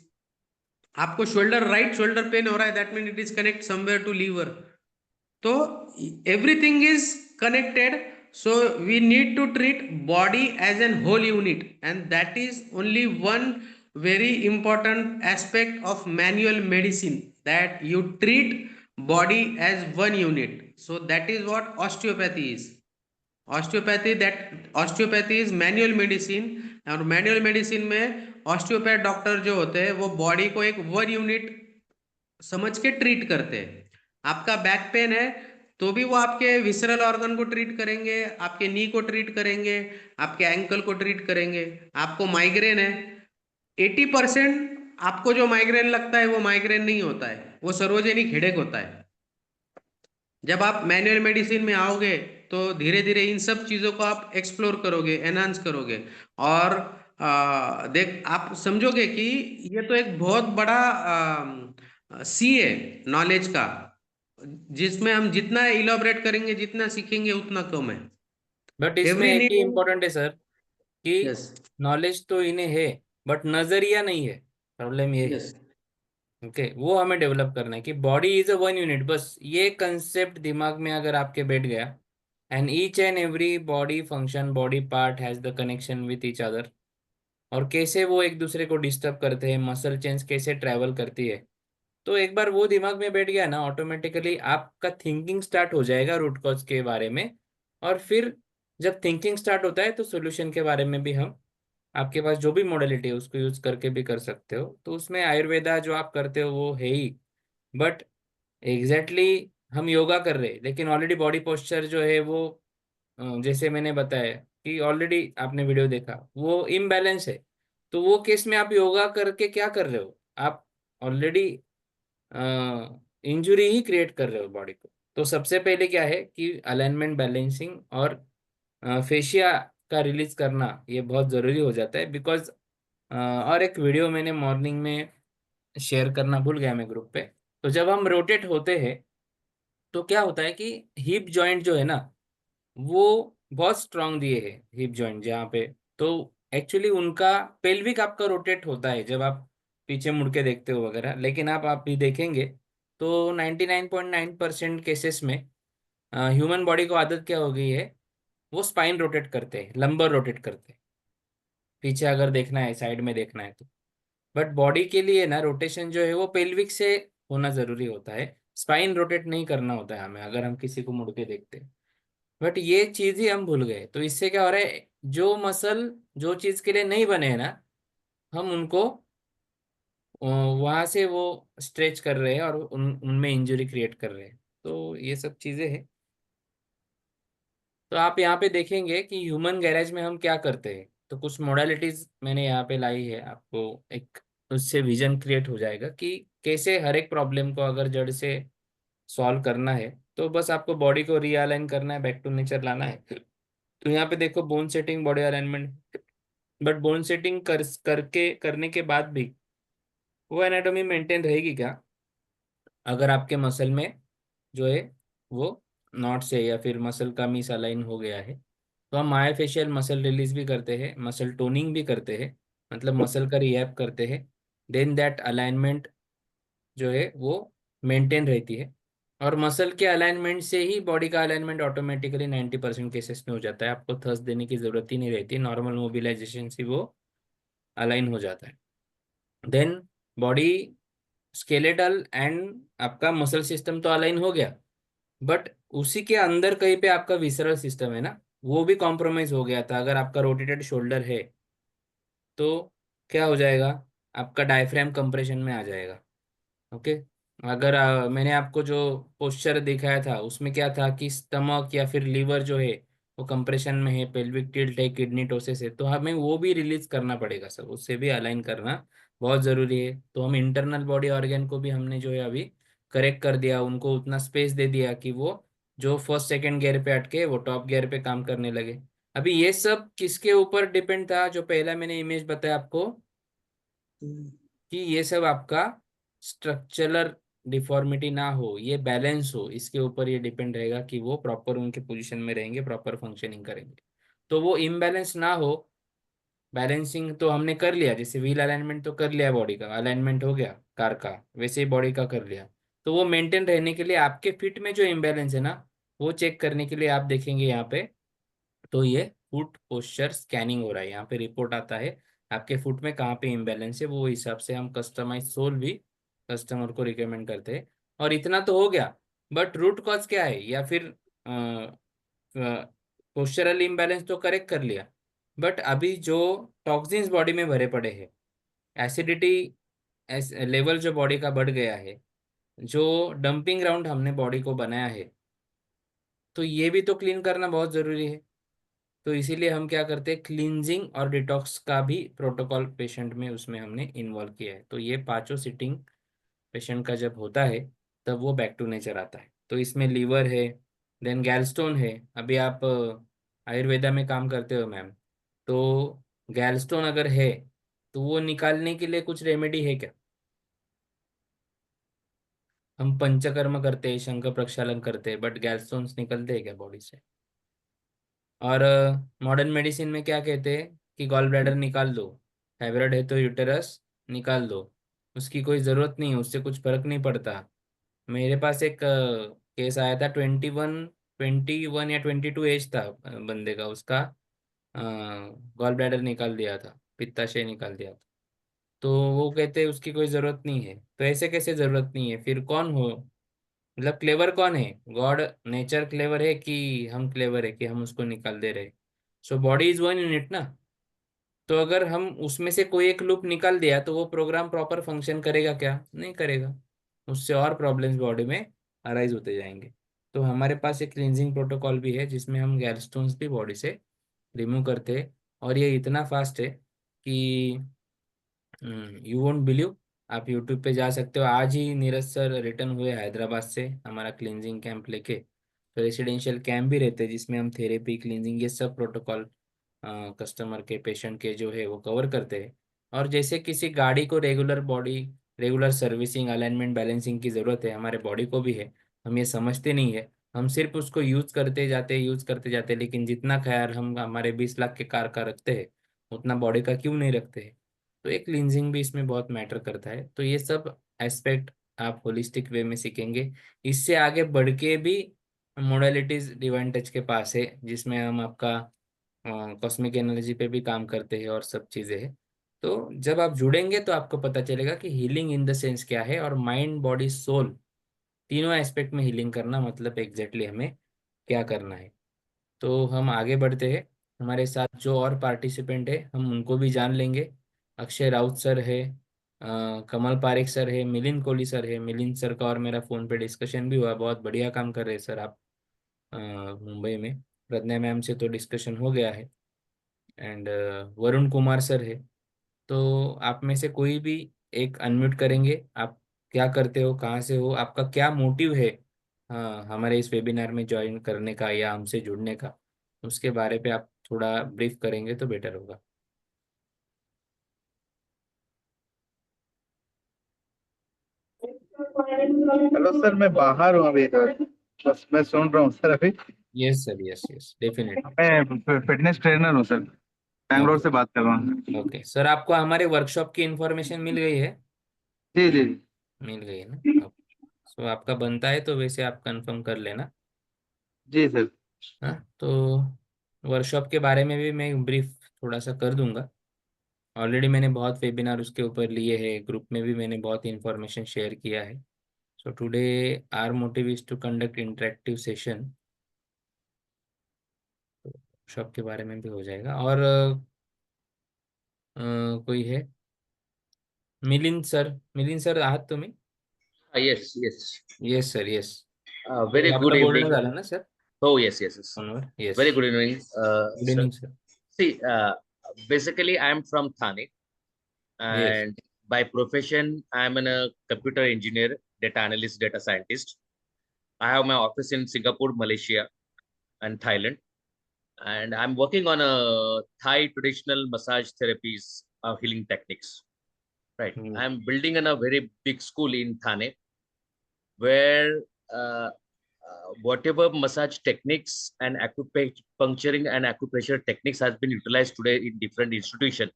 आपको शोल्डर, राइट शोल्डर पेन हो रहा है, that mean it is connect somewhere to liver. तो everything is connected, so we need to treat body as an whole unit, and that is only one very important aspect of manual medicine, that you treat body as one unit. So that is what osteopathy is. Osteopathy is manual medicine, और manual medicine में osteopath doctor जो होते हैं वो body को एक one unit समझ के ट्रीट करते हैं। आपका बैक पेन है तो भी वो आपके विसरल ऑर्गन को ट्रीट करेंगे, आपके नी को ट्रीट करेंगे, आपके एंकल को ट्रीट करेंगे। आपको माइग्रेन है, 80% आपको जो माइग्रेन लगता है वो माइग्रेन नहीं होता है, वो सर्वजनिक हेडेक होता है। जब आप मैनुअल मेडिसिन में आओगे तो धीरे धीरे इन सब चीजों को आप एक्सप्लोर करोगे, एनहांस करोगे, और देख आप समझोगे कि ये तो एक बहुत बड़ा सी है नॉलेज का, जिसमें हम जितना इलाबोरेट करेंगे, जितना सीखेंगे उतना कम है। बट इसमें एवरी एक ही नीड, इम्पोर्टेंट है सर, कि यस नॉलेज तो इन्हें है, बट नजरिया नहीं है। प्रॉब्लम ये है। यस ओके, वो हमें डेवलप करना है कि body is a one unit. बस ये कंसेप्ट दिमाग में अगर आपके बैठ गया, and each and every body function, body part has the connection with each other, और कैसे वो एक दूसरे को डिस्टर्ब करते हैं, मसल चेंज कैसे ट्रैवल करती है, तो एक बार वो दिमाग में बैठ गया ना, ऑटोमेटिकली आपका थिंकिंग स्टार्ट हो जाएगा रूट कॉज के बारे में। और फिर जब थिंकिंग स्टार्ट होता है तो सोल्यूशन के बारे में भी हम, आपके पास जो भी मॉडलिटी है उसको यूज करके भी कर सकते हो। तो उसमें आयुर्वेदा जो आप करते हो वो है ही, बट एग्जैक्टली हम योगा कर रहे हैं लेकिन ऑलरेडी बॉडी पोस्चर जो है वो जैसे मैंने बताया कि ऑलरेडी आपने वीडियो देखा वो इम्बैलेंस है। तो वो केस में आप योगा करके क्या कर रहे हो, आप ऑलरेडी इंजुरी ही क्रिएट कर रहे हो बॉडी को। तो सबसे पहले क्या है कि अलाइनमेंट, बैलेंसिंग और फेशिया का रिलीज करना ये बहुत ज़रूरी हो जाता है। बिकॉज और एक वीडियो मैंने मॉर्निंग में शेयर करना भूल गया मैं ग्रुप पे। तो जब हम रोटेट होते हैं तो क्या होता है कि हिप जॉइंट जो है ना वो बहुत स्ट्रांग दिए है, हिप जॉइंट जहाँ पे। तो एक्चुअली उनका पेल्विक आपका रोटेट होता है जब आप पीछे मुड़ के देखते हो वगैरह, लेकिन आप भी देखेंगे तो 99.9% केसेस में ह्यूमन बॉडी को आदत क्या हो गई है, वो स्पाइन रोटेट करते हैं, लंबर रोटेट करते हैं, पीछे अगर देखना है, साइड में देखना है तो। बट बॉडी के लिए ना रोटेशन जो है वो पेल्विक से होना जरूरी होता है, स्पाइन रोटेट नहीं करना होता है हमें अगर हम किसी को मुड़ के देखते हैं। बट ये चीज ही हम भूल गए, तो इससे क्या हो रहा है, जो मसल जो चीज के लिए नहीं बने हैं ना, हम उनको वहां से वो स्ट्रेच कर रहे हैं और उनमें इंजरी क्रिएट कर रहे हैं। तो ये सब चीजें हैं। तो आप यहाँ पे देखेंगे कि ह्यूमन गैरेज में हम क्या करते हैं। तो कुछ मोडालिटीज मैंने यहाँ पे लाई है, आपको एक उससे विजन क्रिएट हो जाएगा कि कैसे हर एक प्रॉब्लम को अगर जड़ से सॉल्व करना है तो बस आपको बॉडी को रीअलाइन करना है, बैक टू नेचर लाना है। तो यहाँ पे देखो bone setting, body alignment. But bone setting करके करने के बाद भी वो एनाटॉमी मेंटेन रहेगी क्या, अगर आपके मसल में जो है वो नॉट्स है या फिर मसल का मिस अलाइन हो गया है। तो हम मायोफेशियल मसल रिलीज भी करते हैं, मसल टोनिंग भी करते हैं, मतलब मसल का रिहैब करते हैं। देन दैट अलाइनमेंट जो है वो मेंटेन रहती है, और मसल के अलाइनमेंट से ही बॉडी का अलाइनमेंट ऑटोमेटिकली 90% केसेस में हो जाता है। आपको थर्स देने की जरूरत ही नहीं रहती, नॉर्मल मोबिलाइजेशन से वो अलाइन हो जाता है। देन बॉडी स्केलेटल एंड आपका मसल सिस्टम तो अलाइन हो गया, बट उसी के अंदर कहीं पे आपका विसरल सिस्टम है ना, वो भी कॉम्प्रोमाइज हो गया था। अगर आपका रोटेटेड शोल्डर है तो क्या हो जाएगा, आपका डायफ्राम कंप्रेशन में आ जाएगा। ओके, अगर मैंने आपको जो पोस्चर दिखाया था उसमें क्या था कि स्टमक या फिर लीवर जो है वो कंप्रेशन में है, पेल्विक टिल्ट है, किडनी टोसिस है, तो हमें वो भी रिलीज करना पड़ेगा सर, उससे भी अलाइन करना बहुत ज़रूरी है। तो हम इंटरनल बॉडी ऑर्गन को भी हमने जो है अभी करेक्ट कर दिया, उनको उतना स्पेस दे दिया कि वो जो फर्स्ट सेकंड गियर पे अटके वो टॉप गियर पे काम करने लगे। अभी ये सब किसके ऊपर डिपेंड था, जो पहला मैंने इमेज बताया आपको कि ये सब आपका स्ट्रक्चरल डिफॉर्मिटी ना हो, ये बैलेंस हो, इसके ऊपर ये डिपेंड रहेगा कि वो प्रॉपर उनके पोजीशन में रहेंगे, प्रॉपर फंक्शनिंग करेंगे। तो वो इम्बैलेंस ना हो, बैलेंसिंग तो हमने कर लिया, जैसे व्हील अलाइनमेंट तो कर लिया, बॉडी का अलाइनमेंट हो गया कार का, वैसे ही बॉडी का कर लिया। तो वो मेंटेन रहने के लिए आपके फिट में जो इम्बैलेंस है ना, वो चेक करने के लिए आप देखेंगे यहाँ पे, तो ये फुट पोस्चर स्कैनिंग हो रहा है, यहाँ पे रिपोर्ट आता है आपके फुट में कहाँ पे इम्बैलेंस है, वो हिसाब से हम कस्टमाइज सोल भी कस्टमर को रिकमेंड करते हैं। और इतना तो हो गया, बट रूट कॉज क्या है, या फिर पोस्चरल इम्बैलेंस तो करेक्ट कर लिया, बट अभी जो टॉक्सिन्स बॉडी में भरे पड़े हैं, एसिडिटी लेवल जो बॉडी का बढ़ गया है, जो डंपिंग ग्राउंड हमने बॉडी को बनाया है, तो ये भी तो क्लीन करना बहुत जरूरी है। तो इसीलिए हम क्या करते हैं, क्लींजिंग और डिटॉक्स का भी प्रोटोकॉल पेशेंट में उसमें हमने इन्वॉल्व किया है। तो ये पांचों सिटिंग पेशेंट का जब होता है तब वो बैक टू नेचर आता है। तो इसमें लीवर है, देन गैलस्टोन है। अभी आप आयुर्वेदा में काम करते हो मैम, तो गैलस्टोन अगर है तो वो निकालने के लिए कुछ रेमेडी है क्या, हम पंचकर्म करते हैं, शंख प्रक्षालन करते हैं, बट गैलस्टोन्स निकलते हैं क्या बॉडी से। और मॉडर्न मेडिसिन में क्या कहते हैं कि गॉल ब्लैडर निकाल दो, फाइब्रॉइड है तो यूटेरस निकाल दो, उसकी कोई ज़रूरत नहीं है, उससे कुछ फर्क नहीं पड़ता। मेरे पास एक केस आया था, 21 या 22 एज था बंदे का, उसका गॉल ब्लैडर निकाल दिया था, पित्ताशय निकाल दिया था। तो वो कहते हैं उसकी कोई ज़रूरत नहीं है। तो ऐसे कैसे ज़रूरत नहीं है, फिर कौन हो, मतलब क्लेवर कौन है, गॉड नेचर क्लेवर है कि हम क्लेवर है कि हम उसको निकाल दे रहे? So body is one unit ना। तो अगर हम उसमें से कोई एक लूप निकाल दिया तो वो प्रोग्राम प्रॉपर फंक्शन करेगा क्या? नहीं करेगा। उससे और प्रॉब्लम्स बॉडी में अराइज होते जाएंगे। तो हमारे पास एक क्लींजिंग प्रोटोकॉल भी है जिसमें हम गैलस्टोन्स भी बॉडी से रिमूव करते हैं। और ये इतना फास्ट है कि यू वोंट बिलीव। आप यूट्यूब पे जा सकते हो, आज ही नीरज सर रिटर्न हुए हैदराबाद से हमारा क्लींजिंग कैंप लेके। तो रेसिडेंशियल कैंप भी रहते हैं जिसमें हम थेरेपी, क्लींजिंग, ये सब प्रोटोकॉल कस्टमर के, पेशेंट के जो है वो कवर करते हैं। और जैसे किसी गाड़ी को रेगुलर सर्विसिंग, अलाइनमेंट, बैलेंसिंग की ज़रूरत है, हमारे बॉडी को भी है। हम ये समझते नहीं है, हम सिर्फ उसको यूज करते जाते, लेकिन जितना ख्याल हम हमारे 20 लाख के कार का रखते हैं उतना बॉडी का क्यों नहीं रखते हैं? तो एक क्लींजिंग भी इसमें बहुत मैटर करता है। तो ये सब एस्पेक्ट आप होलिस्टिक वे में सीखेंगे। इससे आगे बढ़ के भी मोडालिटीज डिवाइन टच के पास है, जिसमें हम आपका कॉस्मिक एनर्जी पे भी काम करते हैं और सब चीज़ें हैं। तो जब आप जुड़ेंगे तो आपको पता चलेगा कि हीलिंग इन द सेंस क्या है, और माइंड, बॉडी, सोल, तीनों एस्पेक्ट में हीलिंग करना मतलब एग्जैक्टली हमें क्या करना है। तो हम आगे बढ़ते हैं। हमारे साथ जो और पार्टिसिपेंट है हम उनको भी जान लेंगे। अक्षय राउत सर है, कमल पारेख सर है, मिलिंद कोहली सर है। मिलिंद सर का और मेरा फ़ोन पे डिस्कशन भी हुआ, बहुत बढ़िया काम कर रहे हैं सर आप मुंबई में। प्रज्ञा मैम से तो डिस्कशन हो गया है। एंड वरुण कुमार सर है। तो आप में से कोई भी एक अनम्यूट करेंगे, आप क्या करते हो, कहाँ से हो, आपका क्या मोटिव है हमारे इस वेबिनार में ज्वाइन करने का या हमसे जुड़ने का, उसके बारे पे आप थोड़ा ब्रीफ करेंगे तो बेटर होगा। हेलो सर, मैं बाहर हूँ अभी इधर, बस मैं सुन रहा हूँ सर अभी। Yes sir, yes yes, definitely. मैं फिटनेस ट्रेनर हूँ सर, बैंगलोर से बात कर रहा हूँ। ओके सर, आपको हमारे वर्कशॉप की इंफॉर्मेशन मिल गई है? जी जी मिल गई है ना? सो आपका बनता है तो वैसे आप कंफर्म कर लेना। जी सर। हाँ, तो वर्कशॉप के बारे में भी मैं ब्रीफ थोड़ा सा कर दूंगा। ऑलरेडी मैंने बहुत वेबिनार उसके ऊपर लिए हैं, ग्रुप में भी मैंने बहुत इंफॉर्मेशन शेयर किया है। So today our motive is to conduct interactive session. Workshop के बारे में भी हो जाएगा। और कोई है? मिलिंद सर आहात तुम्ही? Yes, yes. Yes sir, yes. Very good आपलं बोलणं evening. झालं ना sir Oh, yes, yes, yes. फोनवर? Yes, Very good evening, good sir. Evening sir. See, basically, I am from Thane, yes, and by profession, I am a computer engineer, data analyst, data scientist. I have my office in Singapore, Malaysia, and Thailand, and I'm working on a Thai traditional massage therapies, healing techniques. Right. I'm building in a very big school in Thane, where uh, whatever massage techniques and acupuncturing and acupressure techniques has been utilized today in different institutions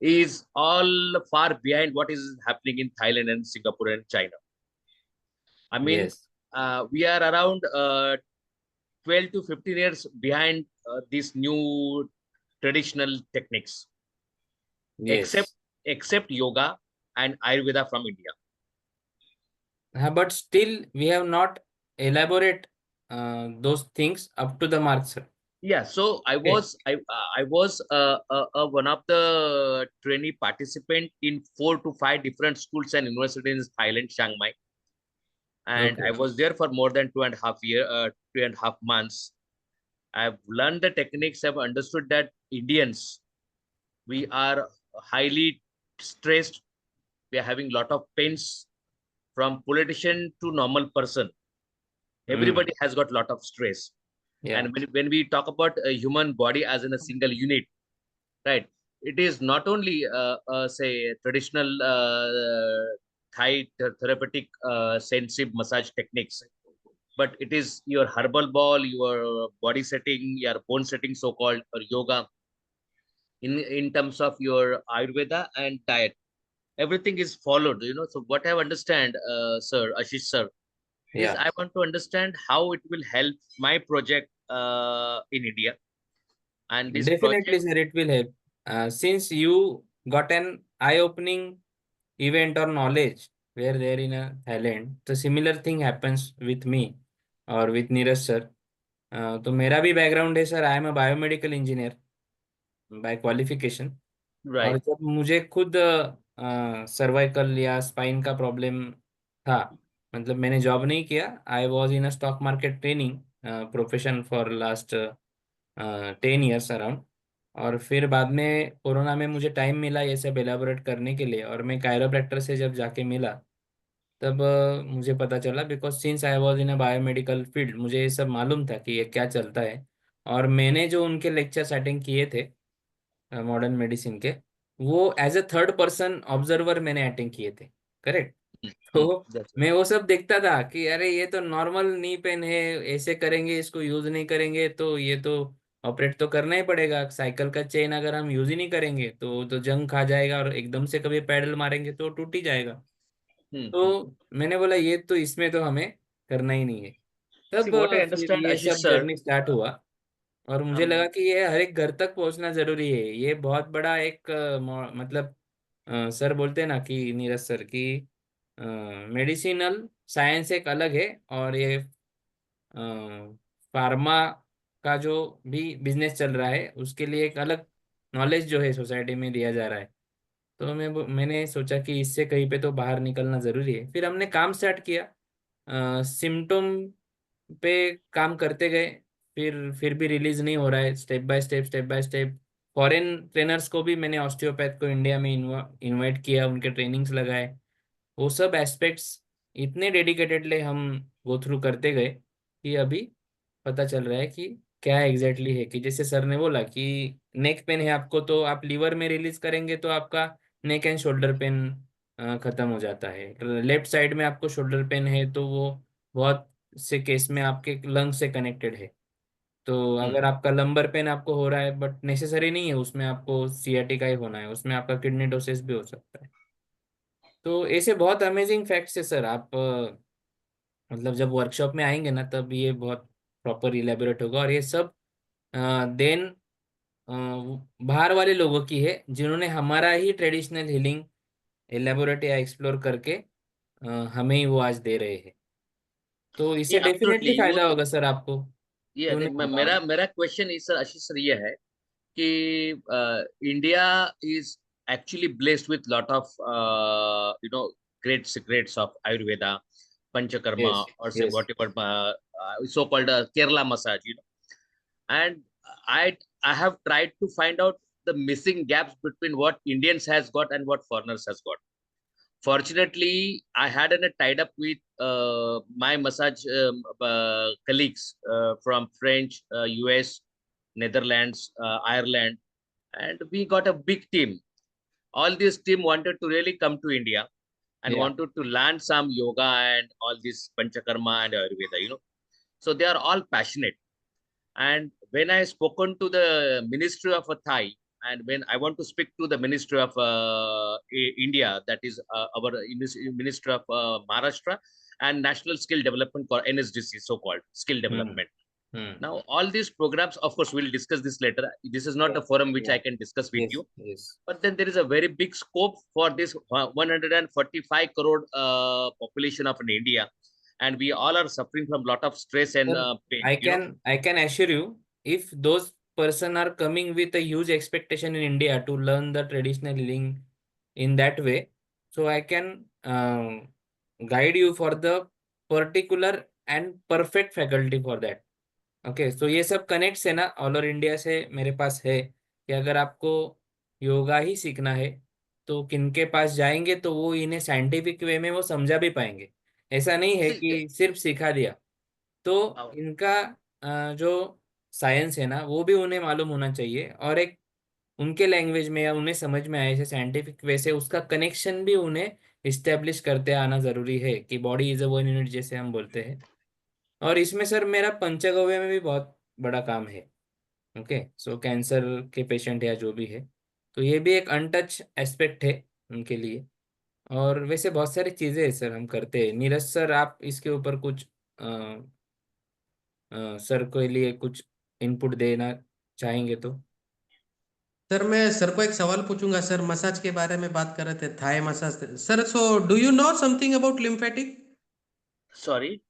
is all far behind what is happening in Thailand and Singapore and China. I mean, yes, we are around 12 to 15 years behind these new traditional techniques, yes. except yoga and Ayurveda from India. हाँ, but still we have not elaborate those things up to the mark, sir. Yeah, so I Okay. was one of the trainee participant in 4 to 5 different schools and universities in Thailand, Chiang Mai, and I Okay. was there for more than 2.5 months. I've learned the techniques. I've understood that Indians, we are highly stressed. We are having a lot of pains, from politician to normal person. Everybody has got a lot of stress. Yeah. And when we talk about a human body as in a single unit, right, it is not only say traditional Thai therapeutic sensitive massage techniques, but it is your herbal ball, your body setting, your bone setting, so called, or yoga, in terms of your Ayurveda and diet. everything is followed, So what I understand, sir, Ashish sir, is Yeah, I want to understand how it will help my project in India. And this definitely, project, sir, it will help. Since you got an eye-opening event or knowledge where they're in a Thailand, the similar thing happens with me or with Neeraj sir. तो मेरा भी background है sir, I am a biomedical engineer by qualification. और right? जब मुझे खुद cervical या spine का प्रॉब्लम था, मतलब मैंने जॉब नहीं किया, I was in a stock market training profession for last 10 years around. और फिर बाद में कोरोना में मुझे टाइम मिला ये सब एलाबोरेट करने के लिए, और मैं कायरोप्रैक्टर से जब जाके मिला तब मुझे पता चला, because since I was in a biomedical field मुझे ये सब मालूम था कि ये क्या चलता है। और मैंने जो उनके लेक्चर्स अटेंड किए थे मॉडर्न मेडिसिन के, वो as a third person observer मैंने अटेंड किए थे, करेक्ट। तो That's मैं वो सब देखता था कि अरे ये तो नॉर्मल नी पेन है, ऐसे करेंगे, इसको यूज नहीं करेंगे तो ये तो ऑपरेट तो करना ही पड़ेगा। साइकिल का चेन अगर हम यूज ही नहीं करेंगे तो जंग खा जाएगा, और एकदम से कभी पैडल मारेंगे तो टूट ही जाएगा। तो मैंने बोला ये तो इसमें तो हमें करना ही नहीं है। See, तब what I फिर understand, ये Ashish सब sir, जर्नी स्टार्ट हुआ, और मुझे लगा um, कि ये हर एक घर तक पहुंचना जरूरी है। ये बहुत बड़ा एक मतलब सर बोलते हैं ना कि नीरज सर की मेडिसिनल साइंस एक अलग है, और ये फार्मा का जो भी बिजनेस चल रहा है उसके लिए एक अलग नॉलेज जो है सोसाइटी में दिया जा रहा है। तो मैंने सोचा कि इससे कहीं पे तो बाहर निकलना जरूरी है। फिर हमने काम स्टार्ट किया, सिम्टोम पे काम करते गए। फिर भी रिलीज नहीं हो रहा है, step by step step by step. Foreign trainers को भी मैंने ऑस्टियोपैथ को इंडिया में इनवाइट किया, उनके ट्रेनिंग्स लगाए। वो सब एस्पेक्ट्स इतने डेडिकेटेडली हम गो थ्रू करते गए कि अभी पता चल रहा है कि क्या एग्जैक्टली है। कि जैसे सर ने बोला कि नेक पेन है आपको, तो आप लीवर में रिलीज करेंगे तो आपका नेक एंड शोल्डर पेन खत्म हो जाता है। लेफ्ट साइड में आपको शोल्डर पेन है तो वो बहुत से केस में आपके लंग से कनेक्टेड है। तो अगर आपका लंबर पेन आपको हो रहा है, बट नेसेसरी नहीं है उसमें आपको सियाटिका ही होना है, उसमें आपका किडनी डोसिस भी हो सकता है। तो ऐसे बहुत अमेजिंग फैक्ट्स है सर। आप मतलब जब वर्कशॉप में आएंगे ना तब ये बहुत प्रॉपर इलेबोरेट होगा। और ये सब देन बाहर वाले लोगों की है जिन्होंने हमारा ही ट्रेडिशनल हीलिंग एलेबोरेट या एक्सप्लोर करके हमें ही वो आज दे रहे हैं। तो इससे yeah, absolutely. डेफिनेटली फायदा होगा सर आपको, Yeah, क्यों नहीं होगा। मेरा क्वेश्चन इस आशीष सर ये है कि India is actually blessed with lot of great secrets of Ayurveda, Panchakarma, yes, or say yes. whatever so-called Kerala massage, and I I have tried to find out the missing gaps between what Indians has got and what foreigners has got. Fortunately, I had a tied up with my massage colleagues from French, US, Netherlands, Ireland, and we got a big team. All this team wanted to really come to India and Yeah. wanted to learn some yoga and all this Panchakarma and Ayurveda, So they are all passionate. And when I spoken to the Ministry of Thai, and when I want to speak to the Ministry of India, that is our Ministry of Maharashtra, and National Skill Development, or NSDC, so-called skill development. Now, all these programs, of course, we'll discuss this later. This is not a forum which I can discuss with Yes, you. yes. But then there is a very big scope for this 145 crore population of India, and we all are suffering from a lot of stress and Sir, pain. I can assure you, if those person are coming with a huge expectation in India to learn the traditional healing in that way, so I can guide you for the particular and perfect faculty for that. Okay, so ये सब connects है ना all over India से मेरे पास है कि अगर आपको योगा ही सीखना है तो किनके पास जाएंगे तो वो इन्हें साइंटिफिक वे में वो समझा भी पाएंगे। ऐसा नहीं है See, कि सिर्फ सिखा दिया। तो इनका जो साइंस है ना वो भी उन्हें मालूम होना चाहिए, और एक उनके लैंग्वेज में या उन्हें समझ में आए ऐसे साइंटिफिक वे से उसका कनेक्शन भी उन्हें इस्टेब्लिश करते आना जरूरी है कि body is a one unit जैसे हम बोलते हैं। और इसमें सर मेरा पंचगव्य में भी बहुत बड़ा काम है। ओके, सो कैंसर के पेशेंट या जो भी है, तो ये भी एक अनटच एस्पेक्ट है उनके लिए। और वैसे बहुत सारी चीजें हैं सर हम करते हैं। नीरज सर आप इसके ऊपर कुछ सर के लिए कुछ इनपुट देना चाहेंगे तो? सर मैं सर को एक सवाल पूछूंगा। सर मसाज के बारे में बात कर रहे थे, Thai massage. Sir so do you know something about lymphatic Sorry.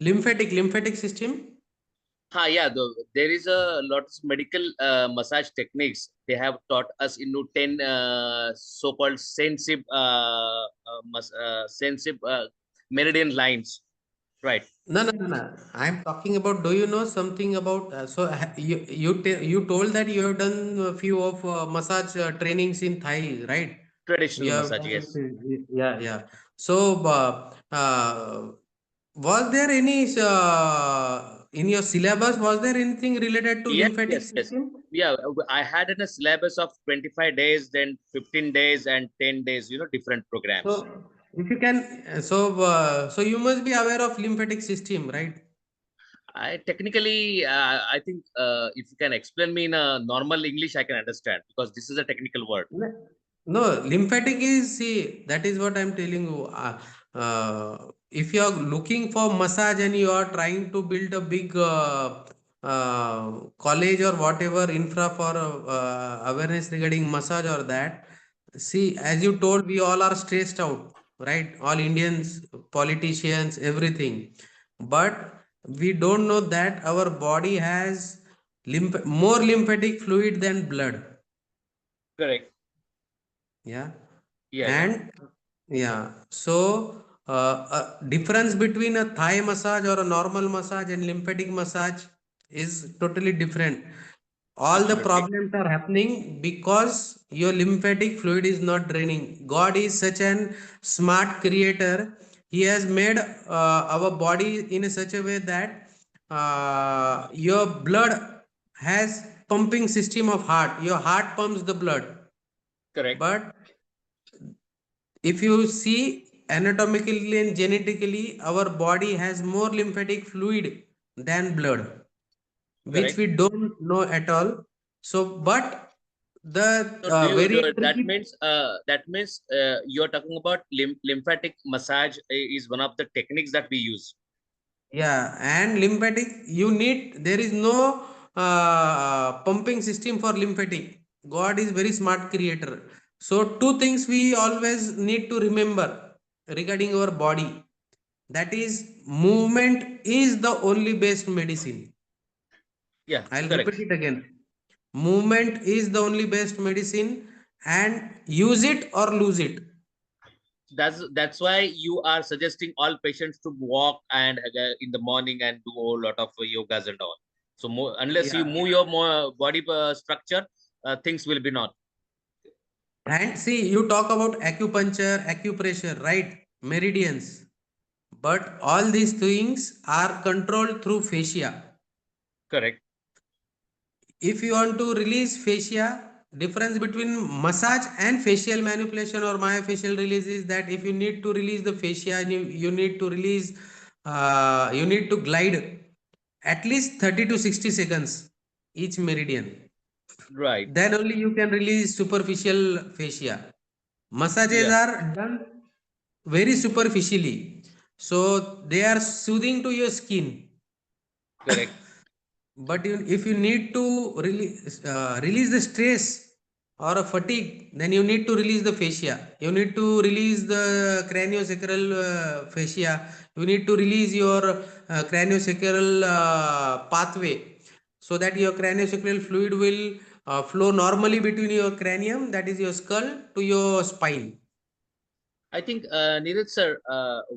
lymphatic system? Yeah, there is a lot of medical massage techniques. They have taught us into 10 so-called sensitive sensitive meridian lines, right? No. I'm talking about, do you know something about, you told that you have done a few of massage trainings in Thai, right? Traditional You have massage, done yes. yeah. So, was there any in your syllabus? Was there anything related to lymphatic Yes. system? Yeah, I had in a syllabus of 25 days, then 15 days, and 10 days. Different programs. So, if you can, so you must be aware of lymphatic system, right? I technically, I think if you can explain me in a normal English, I can understand because this is a technical word. No, lymphatic is, see, that is what I'm telling you. If you are looking for massage and you are trying to build a big college or whatever infra for awareness regarding massage or that, see, as you told, we all are stressed out, right? All Indians, politicians, everything. But we don't know that our body has more lymphatic fluid than blood. Correct. Yeah. Yeah. And yeah, so difference between a Thai massage or a normal massage and lymphatic massage is totally different. All the Absolutely. problems are happening because your lymphatic fluid is not draining. God is such an smart creator. He has made our body in such a way that your blood has pumping system of heart. Your heart pumps the blood. Correct. But if you see anatomically and genetically, our body has more lymphatic fluid than blood, which Correct. we don't know at all. So, but the So very that means you're talking about lymphatic massage is one of the techniques that we use. yeah, and lymphatic, you need, there is no pumping system for lymphatic. God is very smart creator. So, two things we always need to remember regarding our body. That is, movement is the only best medicine. Yeah, I'll correct. repeat it again. Movement is the only best medicine, and use it or lose it. That's why you are suggesting all patients to walk and in the morning and do a whole lot of yogas and all. So unless you Yeah. move your body structure, things will be not. And see, you talk about acupuncture, acupressure, right? Meridians. But all these things are controlled through fascia. Correct. If you want to release fascia, difference between massage and facial manipulation or myofascial release is that if you need to release the fascia, you need to release, you need to glide at least 30 to 60 seconds each meridian. Right. Then only you can release superficial fascia. Massages are done very superficially, so they are soothing to your skin. Correct. But if you need to release the stress or a fatigue, then you need to release the fascia. You need to release the craniosacral fascia. You need to release your craniosacral pathway so that your craniosacral fluid will flow normally between your cranium, that is your skull, to your spine. I think, Neeraj sir,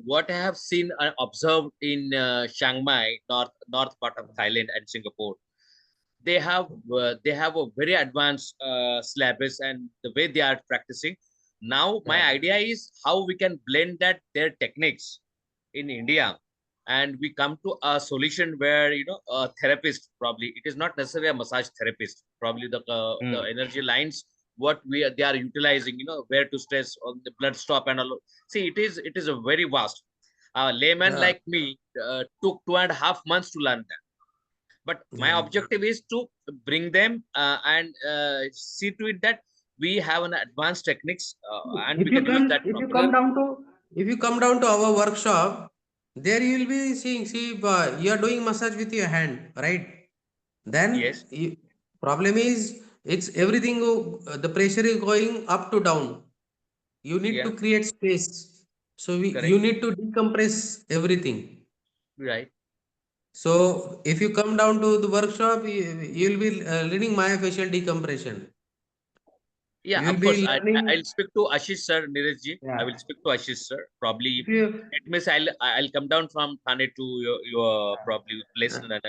what I have seen and observed in Chiang Mai, north part of Thailand and Singapore, they have a very advanced syllabus and the way they are practicing. Now, my idea is how we can blend their techniques in India, and we come to a solution where a therapist, probably it is not necessarily a massage therapist, probably the energy lines what they are utilizing, where to stress on the blood stop and all. See, it is a very vast. A layman like me took 2.5 months to learn that. But my objective is to bring them and see to it that we have an advanced techniques, and If we you can use come, that if you properly. come down to our workshop, there you will be seeing, you are doing massage with your hand, right? Then Yes, problem is it's everything the pressure is going up to down. You need yeah, to create space. So you correct, need to decompress everything. right. So if you come down to the workshop, you'll be learning myofascial decompression. Yeah, You will of be course. I'll learning. speak to Ashish sir, Neeraj ji. I Yeah. will speak to Ashish sir. Probably If you it means I'll come down from Thane to your probably place uh, in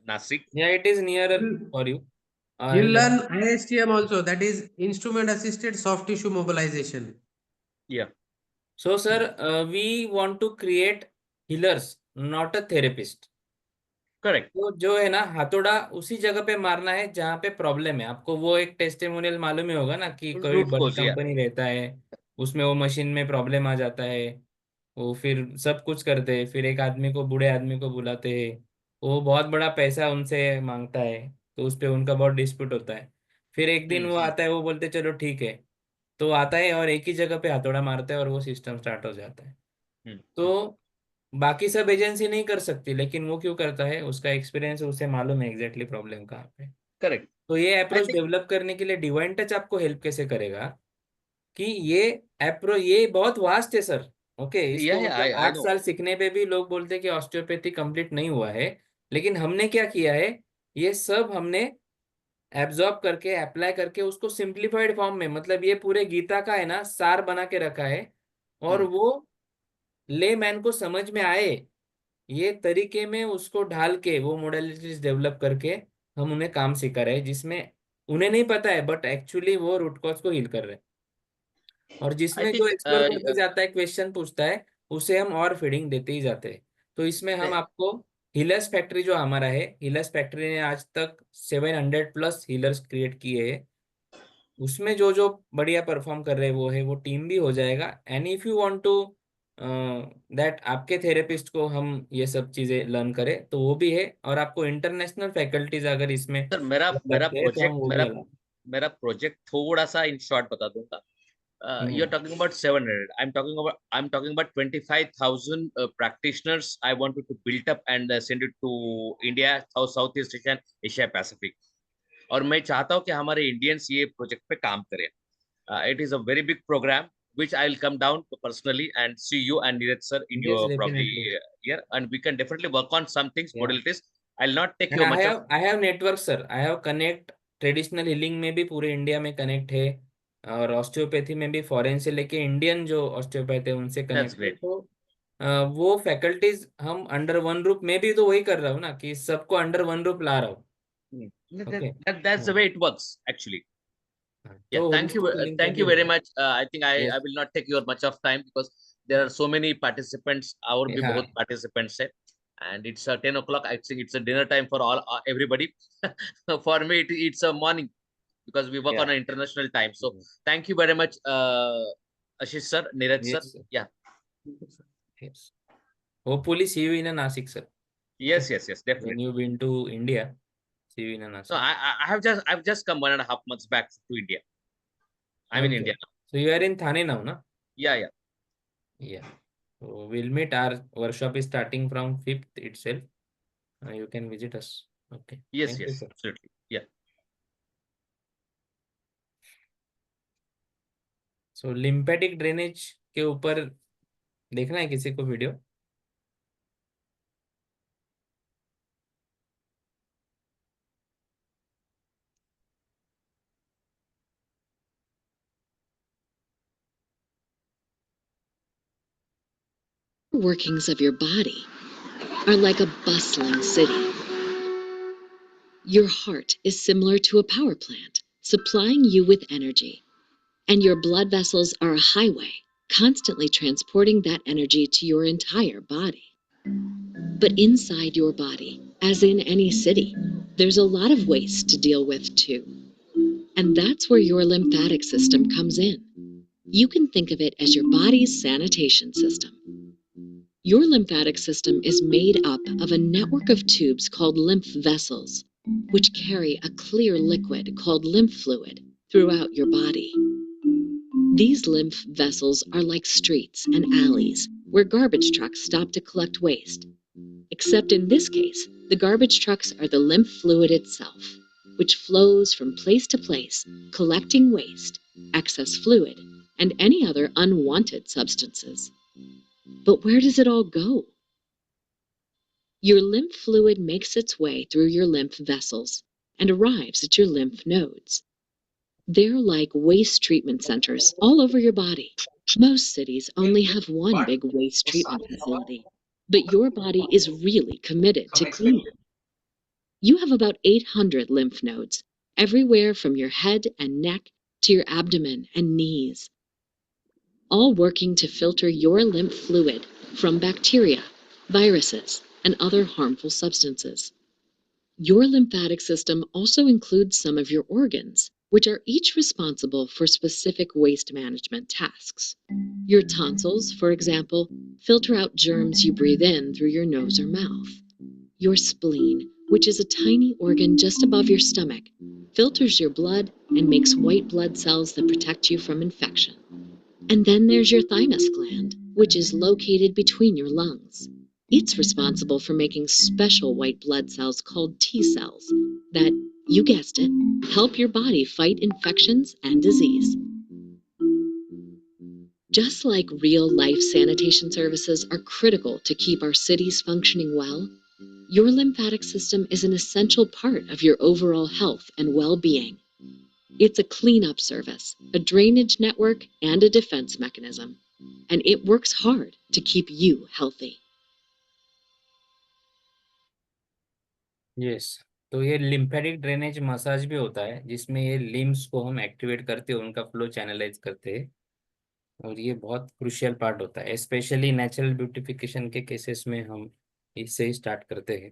Nasik. Yeah, it is nearer you for you. you'll And learn ISTM also. That is instrument assisted soft tissue mobilization. Yeah, so, sir, we want to create healers, not a therapist. correct. तो जो है ना हाथोड़ा उसी जगह पे मारना है जहाँ पे प्रॉब्लम है। आपको वो एक टेस्टिमोनियल मालूम ही होगा ना कि कोई Root बड़ी cause, yeah. कंपनी रहता है, उसमें वो मशीन में प्रॉब्लम आ जाता है, वो फिर सब कुछ करते हैं, फिर एक आदमी को, बूढ़े आदमी को बुलाते हैं, वो बहुत बड़ा पैसा उनसे मांगता है, तो उस पे उनका बहुत डिस्प्यूट होता है। फिर एक दिन वो आता है, वो बोलते चलो ठीक है, तो आता है और एक ही जगह पे हथौड़ा मारता है और वो सिस्टम स्टार्ट हो जाता है। Hmm. तो बाकी सब एजेंसी नहीं कर सकती, लेकिन वो क्यों करता है? उसका एक्सपीरियंस, उसे मालूम है एग्जैक्टली प्रॉब्लम कहाँ पे। Correct. तो ये I अप्रोच think डेवलप करने के लिए डिवाइन टच आपको हेल्प कैसे करेगा कि ये बहुत वास्ट है सर। ओके, इसको yeah, मतलब I 8 know. साल सीखने पे भी लोग बोलते हैं कि ऑस्टियोपैथी कंप्लीट नहीं हुआ है, लेकिन हमने क्या किया है, ये सब हमने एब्जॉर्ब करके अप्लाई करके उसको सिंप्लीफाइड फॉर्म में, मतलब ये पूरे गीता का है ना सार बना के रखा है, और Hmm. वो ले मैन को समझ में आए ये तरीके में उसको ढाल के वो मोडालिटीज डेवलप करके हम उन्हें काम सिखा रहे हैं, जिसमें उन्हें नहीं पता है बट एक्चुअली वो रूट कॉज को हील कर रहे हैं। और I जिसमें जो think एक्सप्लोर करते जाता है, क्वेश्चन पूछता है, उसे हम और फीडिंग देते ही जाते हैं। तो इसमें हम आपको हीलर्स फैक्ट्री जो हमारा है, हीलर्स फैक्ट्री ने आज तक 700 प्लस हीलर्स क्रिएट किए हैं, उसमें जो जो बढ़िया परफॉर्म कर रहे हैं वो है, वो टीम भी हो जाएगा। And if you want to that आपके थेरेपिस्ट को हम ये सब चीजें लर्न करें तो वो भी है, और आपको इंटरनेशनल फैकल्टीज अगर इसमें सर मेरा मेरा लगते हैं तो हम प्रोजेक्ट वो भी मेरा अलाउ। मेरा प्रोजेक्ट थोड़ा सा इन शॉर्ट बता दूंगा. You're talking about 700. I'm talking about 25,000 practitioners I wanted to build up and send it to India, Southeast Asia and Asia Pacific. और मैं चाहता हूँ कि हमारे इंडियंस ये प्रोजेक्ट पे काम करें. It is a very big program which I'll come down personally and see you and Neeraj sir in Yes, your probably definitely. year, and we can definitely work on some things, Yeah. modalities. I'll not take and you much of. I have network sir, I have connect. Traditional healing में भी पूरे India में connect है, और osteopathy में भी foreign से लेके इंडियन जो ऑस्टियोपैथ है उनसे That's कनेक्ट है। great. तो वो फैकल्टीज हम अंडर वन रूप में भी तो वही कर रहा हूँ ना, कि सबको अंडर वन रूप ला रहा हूँ। Okay, That's the way it works actually. Yeah, तो thank you, होमस्कूलिंग पे thank भी you very होगा। much. I think I Yes. will not take your much of time because there are so many participants. Our भी हाँ, बहुत participants है, and it's 10 o'clock. I think it's a dinner time for all everybody. For me, it's a morning because we work Yeah. on an international time. So thank you very much, Ashish sir, Neeraj sir. Yes, sir. Yeah, Yes. Hopefully see you in a Nasik, sir. yes, When definitely. you've been to India, see you in a Nasik. So I've just come 1.5 months back to India. I'm in Okay. India now. So you are in Thane now, na? Yeah. Yeah. So we'll meet. Our workshop is starting from 5th itself. You can visit us. Okay. Yes, Thank you, sir. absolutely. Yeah. So lymphatic drainage के ऊपर देखना है किसी को video? Workings of your body are like a bustling city. Your heart is similar to a power plant, supplying you with energy. And your blood vessels are a highway, constantly transporting that energy to your entire body. But inside your body, as in any city, there's a lot of waste to deal with too. And that's where your lymphatic system comes in. You can think of it as your body's sanitation system. Your lymphatic system is made up of a network of tubes called lymph vessels, which carry a clear liquid called lymph fluid throughout your body. These lymph vessels are like streets and alleys where garbage trucks stop to collect waste. Except in this case, the garbage trucks are the lymph fluid itself, which flows from place to place, collecting waste, excess fluid, and any other unwanted substances. But where does it all go? Your lymph fluid makes its way through your lymph vessels and arrives at your lymph nodes. They're like waste treatment centers all over your body. Most cities only have one big waste treatment facility, but your body is really committed to cleanup. You have about 800 lymph nodes, everywhere from your head and neck to your abdomen and knees, all working to filter your lymph fluid from bacteria, viruses, and other harmful substances. Your lymphatic system also includes some of your organs, which are each responsible for specific waste management tasks. Your tonsils, for example, filter out germs you breathe in through your nose or mouth. Your spleen, which is a tiny organ just above your stomach, filters your blood and makes white blood cells that protect you from infection. And then there's your thymus gland, which is located between your lungs. It's responsible for making special white blood cells called T cells that, you guessed it, help your body fight infections and disease. Just like real-life sanitation services are critical to keep our cities functioning well, your lymphatic system is an essential part of your overall health and well-being. It's a cleanup service, a drainage network, and a defense mechanism. And it works hard to keep you healthy. Yes, तो ये lymphatic drainage massage भी होता है जिसमें ये limbs को हम activate करते हैं, उनका फ्लो चैनलाइज करते हैं, और ये बहुत क्रुशियल पार्ट होता है। स्पेशली नेचुरल ब्यूटिफिकेशन के केसेस में हम इससे ही स्टार्ट करते हैं।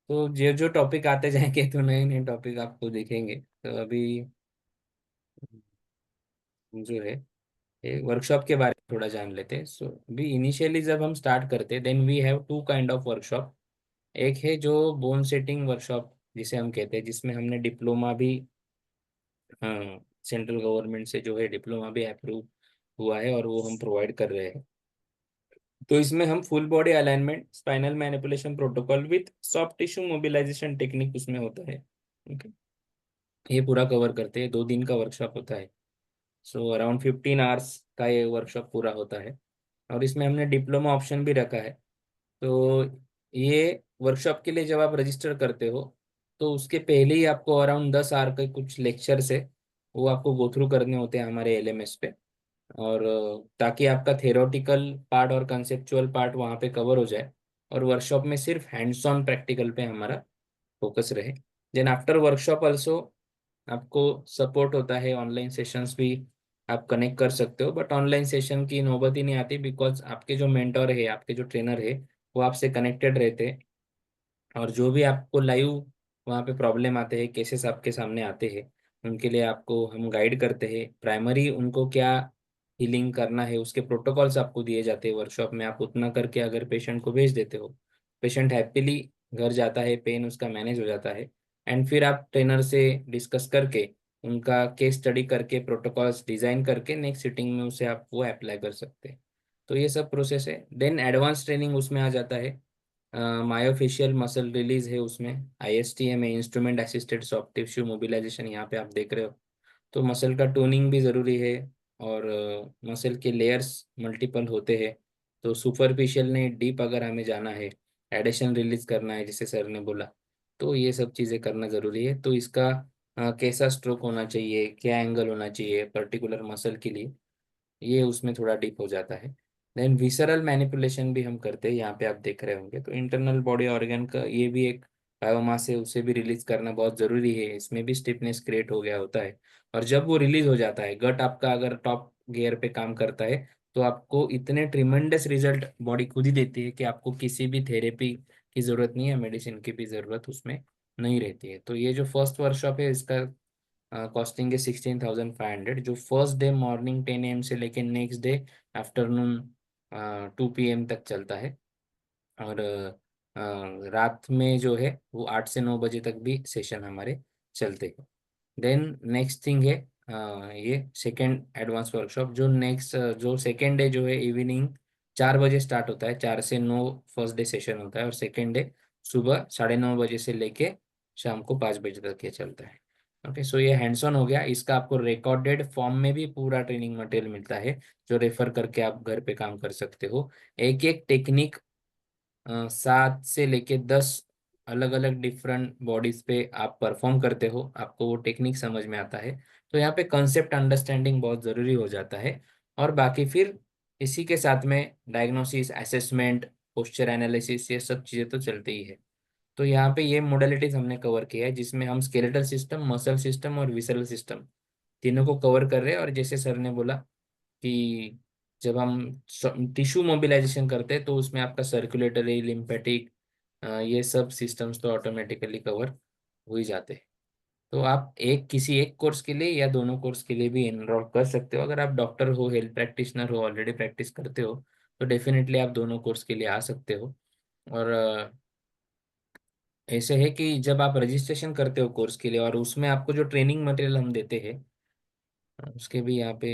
तो जो टॉपिक आते जाएंगे तो नए नए टॉपिक आपको दिखेंगे। तो अभी जो है ये वर्कशॉप के बारे में थोड़ा जान लेते हैं। सो अभी इनिशियली जब हम स्टार्ट करते हैं, then we have to kind of workshop. एक है जो बोन सेटिंग वर्कशॉप जिसे हम कहते हैं, जिसमें हमने डिप्लोमा भी सेंट्रल गवर्नमेंट से जो है डिप्लोमा भी अप्रूव हुआ है और वो हम प्रोवाइड कर रहे हैं। तो इसमें हम full body alignment, spinal manipulation protocol with soft tissue mobilisation technique उसमें होता है। ओके, ये पूरा कवर करते हैं। 2 दिन का वर्कशॉप होता है। सो अराउंड 15 आवर्स का ये वर्कशॉप पूरा होता है, और इसमें हमने डिप्लोमा ऑप्शन भी रखा है। तो ये वर्कशॉप के लिए जब आप रजिस्टर करते हो तो उसके पहले ही आपको अराउंड 10 आवर के कुछ लेक्चर्स है, वो आपको गो थ्रू करने होते हैं हमारे LMS पे, और ताकि आपका थेरोटिकल पार्ट और कंसेप्चुअल पार्ट वहाँ पे कवर हो जाए, और वर्कशॉप में सिर्फ हैंड्स ऑन प्रैक्टिकल पे हमारा फोकस रहे। देन आफ्टर वर्कशॉप ऑल्सो आपको सपोर्ट होता है, ऑनलाइन सेशंस भी आप कनेक्ट कर सकते हो, बट ऑनलाइन सेशन की नौबत ही नहीं आती, बिकॉज आपके जो मेंटर है, आपके जो ट्रेनर है, वो आपसे कनेक्टेड रहते हैं, और जो भी आपको लाइव वहाँ पे प्रॉब्लम आते हैं, केसेस आपके सामने आते हैं, उनके लिए आपको हम गाइड करते हैं। प्राइमरी उनको क्या हीलिंग करना है उसके प्रोटोकॉल्स आपको दिए जाते हैं वर्कशॉप में। आप उतना करके अगर पेशेंट को भेज देते हो, पेशेंट हैप्पीली घर जाता है, पेन उसका मैनेज हो जाता है, एंड फिर आप ट्रेनर से डिस्कस करके उनका केस स्टडी करके प्रोटोकॉल्स डिजाइन करके नेक्स्ट सिटिंग में उसे आप वो अप्लाई कर सकते हैं। तो ये सब प्रोसेस है। देन एडवांस ट्रेनिंग उसमें आ जाता है। मायोफेशियल मसल रिलीज है उसमें, ISTM है, instrument assisted soft tissue mobilisation, यहाँ पे आप देख रहे हो। तो मसल का टूनिंग भी ज़रूरी है, और मसल के लेयर्स मल्टीपल होते हैं। तो सुपरफिशियल ने डीप अगर हमें जाना है, एडिशन रिलीज करना है जैसे सर ने बोला, तो ये सब चीज़ें करना ज़रूरी है। तो इसका कैसा स्ट्रोक होना चाहिए, क्या एंगल होना चाहिए पर्टिकुलर मसल के लिए, ये उसमें थोड़ा डीप हो जाता है। देन विसरल मैनिपुलेशन भी हम करते हैं, यहाँ पे आप देख रहे होंगे। तो इंटरनल बॉडी ऑर्गन का ये भी एक बायोमास है, उसे भी रिलीज करना बहुत ज़रूरी है। इसमें भी स्टिफनेस क्रिएट हो गया होता है, और जब वो रिलीज हो जाता है, गट आपका अगर टॉप गियर पे काम करता है, तो आपको इतने ट्रिमेंडस रिजल्ट बॉडी खुद ही देती है कि आपको किसी भी थेरेपी की ज़रूरत नहीं है, मेडिसिन की भी ज़रूरत उसमें नहीं रहती है। तो ये जो फर्स्ट वर्कशॉप है, इसका कॉस्टिंग है 16,500, जो फर्स्ट डे मॉर्निंग 10 AM से लेके नेक्स्ट डे आफ्टरनून 2 PM तक चलता है, और रात में जो है वो 8 से 9 बजे तक भी सेशन हमारे चलते हैं। देन नेक्स्ट थिंग है ये सेकेंड एडवांस वर्कशॉप, जो सेकेंड डे जो है इवनिंग 4 बजे स्टार्ट होता है, 4 से 9 फर्स्ट डे सेशन होता है, और सेकेंड डे सुबह 9:30 बजे से लेके शाम को 5 बजे तक ये चलता है। ओके, सो ये हैंड्स ऑन हो गया। इसका आपको रिकॉर्डेड फॉर्म में भी पूरा ट्रेनिंग मटेरियल मिलता है, जो रेफर करके आप घर पे काम कर सकते हो। एक एक टेक्निक 7 से लेके 10 अलग अलग डिफरेंट बॉडीज पे आप परफॉर्म करते हो, आपको वो टेक्निक समझ में आता है। तो यहाँ पे कंसेप्ट अंडरस्टैंडिंग बहुत ज़रूरी हो जाता है। और बाकी फिर इसी के साथ में डायग्नोसिस, असेसमेंट, पोस्चर एनालिसिस, ये सब चीज़ें तो चलती ही है। तो यहाँ पे ये मोडेलिटीज हमने कवर किया है, जिसमें हम स्केलेटल सिस्टम, मसल सिस्टम और विसरल सिस्टम तीनों को कवर कर रहे हैं। और जैसे सर ने बोला कि जब हम टिश्यू मोबिलाइजेशन करते हैं तो उसमें आपका सर्कुलेटरी, लिम्फेटिक, ये सब सिस्टम्स तो ऑटोमेटिकली कवर हो ही जाते हैं। तो आप किसी एक कोर्स के लिए या दोनों कोर्स के लिए भी एनरोल कर सकते हो। अगर आप डॉक्टर हो, हेल्थ प्रैक्टिशनर हो, ऑलरेडी प्रैक्टिस करते हो, तो डेफिनेटली आप दोनों कोर्स के लिए आ सकते हो। और ऐसे है कि जब आप रजिस्ट्रेशन करते हो कोर्स के लिए, और उसमें आपको जो ट्रेनिंग मटेरियल हम देते हैं, उसके भी यहाँ पे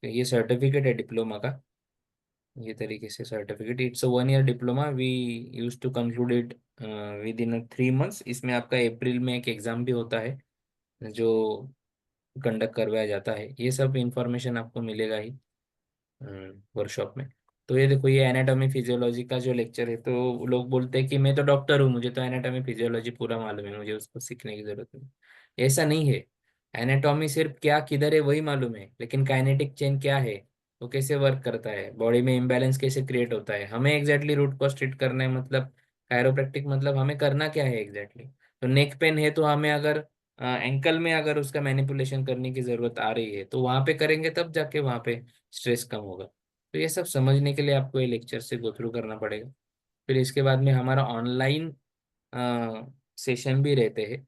ये सर्टिफिकेट है डिप्लोमा का। ये तरीके से certificate, it's a 1 year diploma, we use to conclude it within 3 months. इसमें आपका अप्रैल में एक एग्जाम भी होता है जो कंडक्ट करवाया जाता है। ये सब इंफॉर्मेशन आपको मिलेगा ही वर्कशॉप में। तो ये देखो, ये एनाटॉमी फिजियोलॉजी का जो लेक्चर है, तो लोग बोलते हैं कि मैं तो डॉक्टर हूँ, मुझे तो एनाटॉमी फिजियोलॉजी पूरा मालूम है, मुझे उसको सीखने की जरूरत नहीं। ऐसा नहीं है। एनाटॉमी सिर्फ क्या किधर है वही मालूम है, लेकिन काइनेटिक चेन क्या है, वो कैसे वर्क करता है, बॉडी में इम्बैलेंस कैसे क्रिएट होता है, हमें एग्जैक्टली रूट कॉज ट्रीट करना है। मतलब कायरोप्रैक्टिक मतलब हमें करना क्या है एग्जैक्टली। तो नेक पेन है तो हमें अगर एंकल में अगर उसका मैनिपुलेशन करने की जरूरत आ रही है, तो वहां पे करेंगे, तब जाके वहां पे स्ट्रेस कम होगा। तो ये सब समझने के लिए आपको ये लेक्चर से गो थ्रू करना पड़ेगा। फिर इसके बाद में हमारा ऑनलाइन सेशन भी रहते हैं,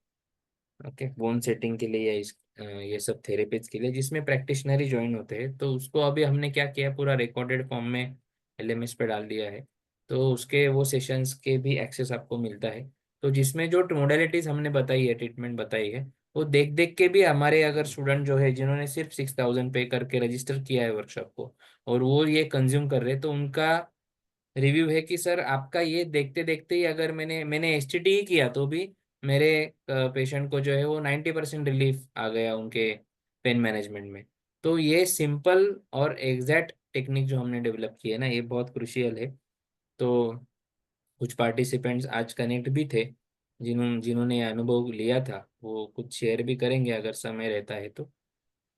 ओके, बोन सेटिंग के लिए या ये सब थेरेपीज के लिए, जिसमें प्रैक्टिशनर ही ज्वाइन होते हैं। तो उसको अभी हमने क्या किया, पूरा रिकॉर्डेड फॉर्म में LMS पे डाल दिया है। तो उसके वो सेशंस के भी एक्सेस आपको मिलता है। तो जिसमें जो मोडेलिटीज हमने बताई है, ट्रीटमेंट बताई है, वो देख देख के भी हमारे अगर स्टूडेंट जो है, जिन्होंने सिर्फ 6,000 पे करके रजिस्टर किया है वर्कशॉप को, और वो ये कंज्यूम कर रहे हैं, तो उनका रिव्यू है कि सर आपका ये देखते देखते ही, अगर मैंने STT ही किया तो भी मेरे पेशेंट को जो है वो 90% रिलीफ आ गया उनके पेन मैनेजमेंट में। तो ये सिंपल और एग्जैक्ट टेक्निक जो हमने डेवलप की है ना, ये बहुत क्रुशियल है। तो कुछ पार्टिसिपेंट्स आज कनेक्ट भी थे, जिन्होंने ये अनुभव लिया था, वो कुछ शेयर भी करेंगे अगर समय रहता है तो।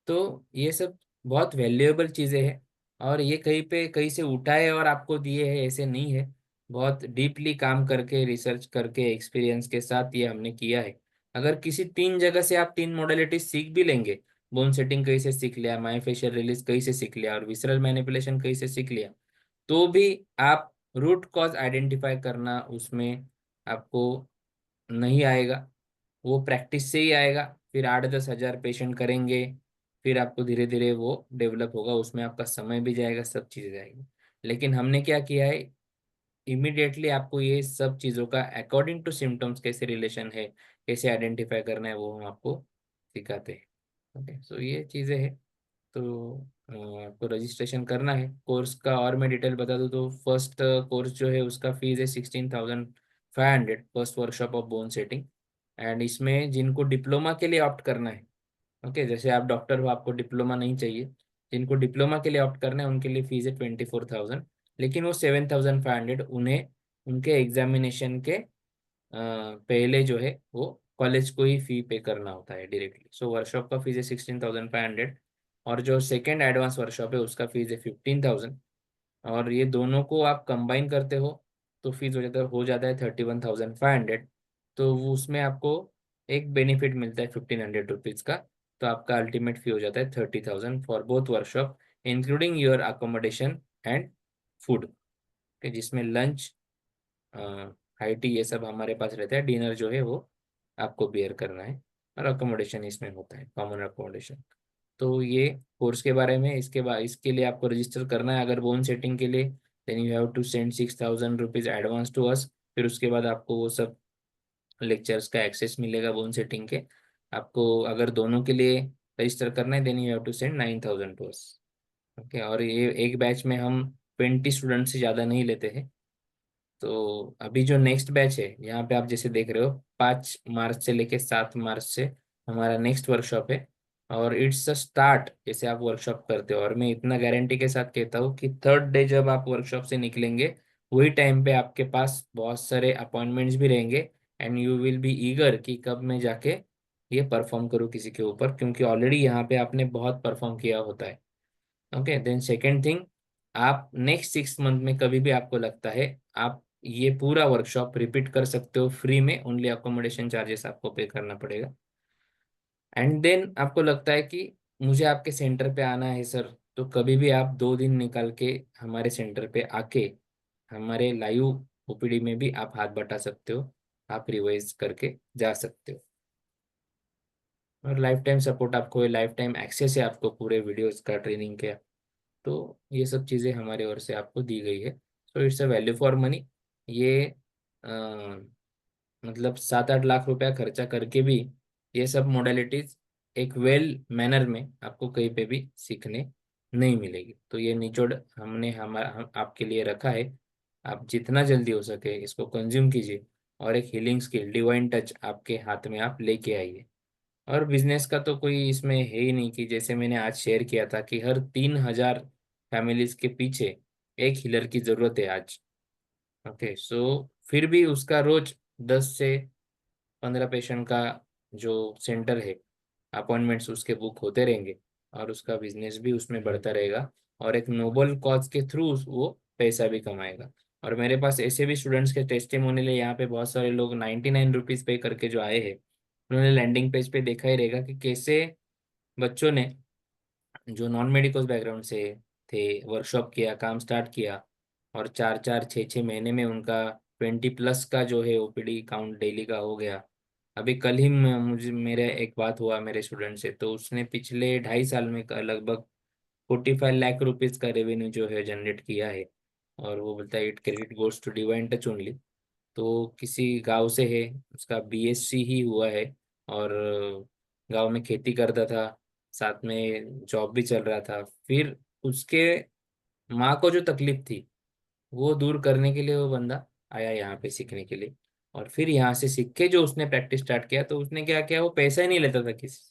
तो ये सब बहुत वैल्यूएबल चीज़ें हैं, और ये कहीं पे कहीं से उठाए और आपको दिए हैं ऐसे नहीं है। बहुत डीपली काम करके, रिसर्च करके, एक्सपीरियंस के साथ ये हमने किया है। अगर किसी 3 जगह से आप 3 मॉडलिटी सीख भी लेंगे, बोन सेटिंग कहीं से सीख लिया, मायोफेशियल रिलीज कहीं से सीख लिया, और विसरल मैनिपुलेशन कहीं से सीख लिया, तो भी आप रूट कॉज आइडेंटिफाई करना उसमें आपको नहीं आएगा। वो प्रैक्टिस से ही आएगा। फिर 8-10 हज़ार पेशेंट करेंगे, फिर आपको धीरे धीरे वो डेवलप होगा, उसमें आपका समय भी जाएगा, सब चीज़ें जाएगी। लेकिन हमने क्या किया है, इमिडिएटली आपको ये सब चीज़ों का अकॉर्डिंग टू सिम्टम्स कैसे रिलेशन है, कैसे आइडेंटिफाई करना है, वो हम आपको सिखाते हैं। ओके, सो ये चीज़ें हैं। तो आपको रजिस्ट्रेशन करना है कोर्स का। और मैं डिटेल बता दूँ तो फर्स्ट कोर्स जो है उसका फीस है 16,500, first workshop of bone setting. And इसमें जिनको डिप्लोमा के लिए ऑप्ट करना है, ओके, जैसे आप डॉक्टर हो, आपको डिप्लोमा नहीं चाहिए, जिनको डिप्लोमा के लिए ऑप्ट करना है उनके लिए फीस है 24,000। लेकिन वो 7,500 उन्हें उनके एग्जामिनेशन के पहले जो है वो कॉलेज को ही फी पे करना होता है डायरेक्टली। सो वर्कशॉप का फीस है 16,500, और जो सेकेंड एडवांस वर्कशॉप है उसका फीस है 15,000। और ये दोनों को आप कंबाइन करते हो तो फीस हो जाता है 31,500। तो वो उसमें आपको एक बेनिफिट मिलता है 1,500 रुपीज़ का। तो आपका अल्टीमेट फी हो जाता है 30,000 for both workshop, including your accommodation and food, जिसमें लंच, हाई टी, ये सब हमारे पास रहता है। डिनर जो है वो आपको बेयर करना है, और अकोमोडेशन इसमें होता है, कॉमन अकोमोडेशन। तो ये कोर्स के बारे में। इसके बाद इसके लिए आपको रजिस्टर करना है अगर बोन सेटिंग के लिए, then you have to send 6,000 rupees advance to us. फिर उसके बाद आपको वो सब लेक्चर्स का एक्सेस मिलेगा बोन सेटिंग के। आपको अगर दोनों के लिए रजिस्टर करना है then you have to send 9,000 to us. Okay, और ये एक बैच में हम 20 स्टूडेंट से ज़्यादा नहीं लेते हैं। तो अभी जो नेक्स्ट बैच है यहाँ पे आप जैसे देख रहे हो 5 मार्च से लेके 7 मार्च से हमारा नेक्स्ट वर्कशॉप है। और इट्स अ स्टार्ट जैसे आप वर्कशॉप करते हो, और मैं इतना गारंटी के साथ कहता हूँ कि थर्ड डे जब आप वर्कशॉप से निकलेंगे वही टाइम पे आपके पास बहुत सारे अपॉइंटमेंट्स भी रहेंगे and you will be eager कि कब मैं जाके ये परफॉर्म करूँ किसी के ऊपर, क्योंकि ऑलरेडी यहाँ पे आपने बहुत परफॉर्म किया होता है। ओके, देन सेकेंड थिंग, आप नेक्स्ट 6 मंथ में कभी भी आपको लगता है आप ये पूरा वर्कशॉप रिपीट कर सकते हो फ्री में, ओनली अकोमोडेशन चार्जेस आपको पे करना पड़ेगा। एंड देन आपको लगता है कि मुझे आपके सेंटर पे आना है सर, तो कभी भी आप 2 दिन निकाल के हमारे सेंटर पे आके हमारे लाइव ओपीडी में भी आप हाथ बटा सकते हो, आप रिवाइज करके जा सकते हो। और लाइफ टाइम सपोर्ट आपको, लाइफ टाइम एक्सेस है आपको पूरे वीडियोस का, ट्रेनिंग के। तो ये सब चीज़ें हमारे ओर से आपको दी गई है। So it's a value for money. ये अ, मतलब 7-8 लाख रुपया खर्चा करके भी ये सब मोडेलिटीज एक वेल मैनर में आपको कहीं पे भी सीखने नहीं मिलेगी। तो ये निचोड़ हमने आपके लिए रखा है। आप जितना जल्दी हो सके इसको कंज्यूम कीजिए और एक हीलिंग स्किल, डिवाइन टच आपके हाथ में आप लेके आइए। और बिजनेस का तो कोई इसमें है ही नहीं कि जैसे मैंने आज शेयर किया था कि हर 3,000 फैमिलीज के पीछे एक हीलर की जरूरत है आज। ओके, सो फिर भी उसका रोज 10 से 15 पेशेंट का जो सेंटर है अपॉइंटमेंट्स उसके बुक होते रहेंगे और उसका बिजनेस भी उसमें बढ़ता रहेगा और एक नोबल कॉज के थ्रू वो पैसा भी कमाएगा। और मेरे पास ऐसे भी स्टूडेंट्स के टेस्टिमोनियल है, यहाँ पे बहुत सारे लोग 99 रुपीज पे करके जो आए हैं, उन्होंने लैंडिंग पेज पे देखा ही रहेगा कि कैसे बच्चों ने जो नॉन मेडिकल बैकग्राउंड से थे वर्कशॉप किया, काम स्टार्ट किया, और 4-4 6-6 महीने में उनका 20+ का जो है ओपीडी काउंट डेली का हो गया। अभी कल ही मुझे मेरे एक बात हुआ मेरे स्टूडेंट से, तो उसने पिछले 2.5 साल में लगभग 45 लाख रुपीज का रेवेन्यू जो है जनरेट किया है। और वो बोलता है it credit goes to divine touch only. तो किसी गांव से है, उसका बीएससी ही हुआ है और गांव में खेती करता था, साथ में जॉब भी चल रहा था। फिर उसके माँ को जो तकलीफ थी वो दूर करने के लिए वो बंदा आया यहाँ पे सीखने के लिए। और फिर यहाँ से सीख के जो उसने प्रैक्टिस स्टार्ट किया, तो उसने क्या किया, वो पैसा ही नहीं लेता था किसी से।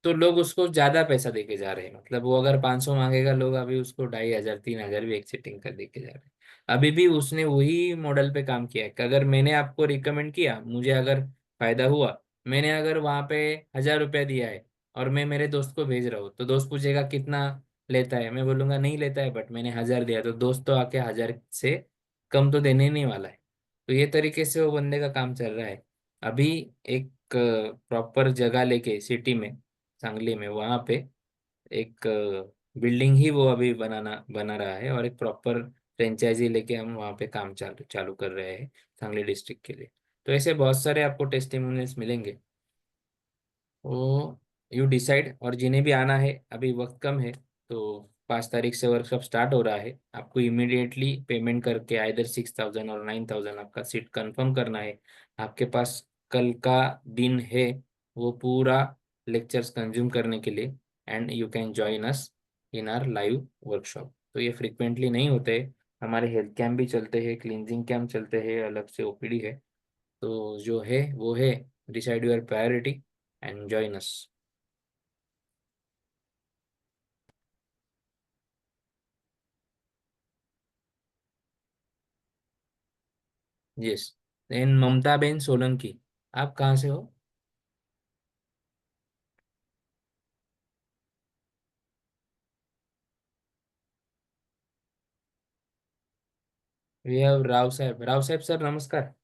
तो लोग उसको ज्यादा पैसा देके जा रहे हैं, मतलब वो अगर 500 मांगेगा, लोग अभी उसको 2,500 3,000 भी एक सीटिंग का देके जा रहे हैं। अभी भी उसने वही मॉडल पे काम किया है कि अगर मैंने आपको रिकमेंड किया, मुझे अगर फायदा हुआ, मैंने अगर वहां पे 1,000 रुपया दिया है और मैं मेरे दोस्त को भेज रहा हूँ, तो दोस्त पूछेगा कितना लेता है, मैं बोलूंगा नहीं लेता है बट मैंने 1,000 दिया, तो दोस्त तो आके 1,000 से कम तो देने ही नहीं वाला है। तो ये तरीके से वो बंदे का काम चल रहा है। अभी एक प्रॉपर जगह लेके सिटी में, सांगली में, वहां पे एक बिल्डिंग ही वो अभी बना रहा है और एक प्रॉपर फ्रेंचाइजी लेके हम वहाँ पे काम चालू चालू कर रहे हैं सांगली डिस्ट्रिक्ट के लिए। तो ऐसे बहुत सारे आपको टेस्टिमोनियल्स मिलेंगे। वो यू डिसाइड, और जिन्हें भी आना है अभी वक्त कम है, तो 5 तारीख से वर्कशॉप स्टार्ट हो रहा है। आपको इमिडिएटली पेमेंट करके आइदर 6,000 और 9,000 आपका सीट कंफर्म करना है। आपके पास कल का दिन है वो पूरा लेक्चर्स कंज्यूम करने के लिए, and you can join us in are live workshop. तो ये फ्रिक्वेंटली नहीं होते, हमारे हेल्थ कैंप भी चलते हैं, क्लींजिंग कैंप चलते हैं, अलग से ओपीडी है। तो जो है वो है, decide your priority and join us. Yes. Then Mamta ben Solanki, आप कहाँ से हो? We have राव साहब। राव साहब सर नमस्कार।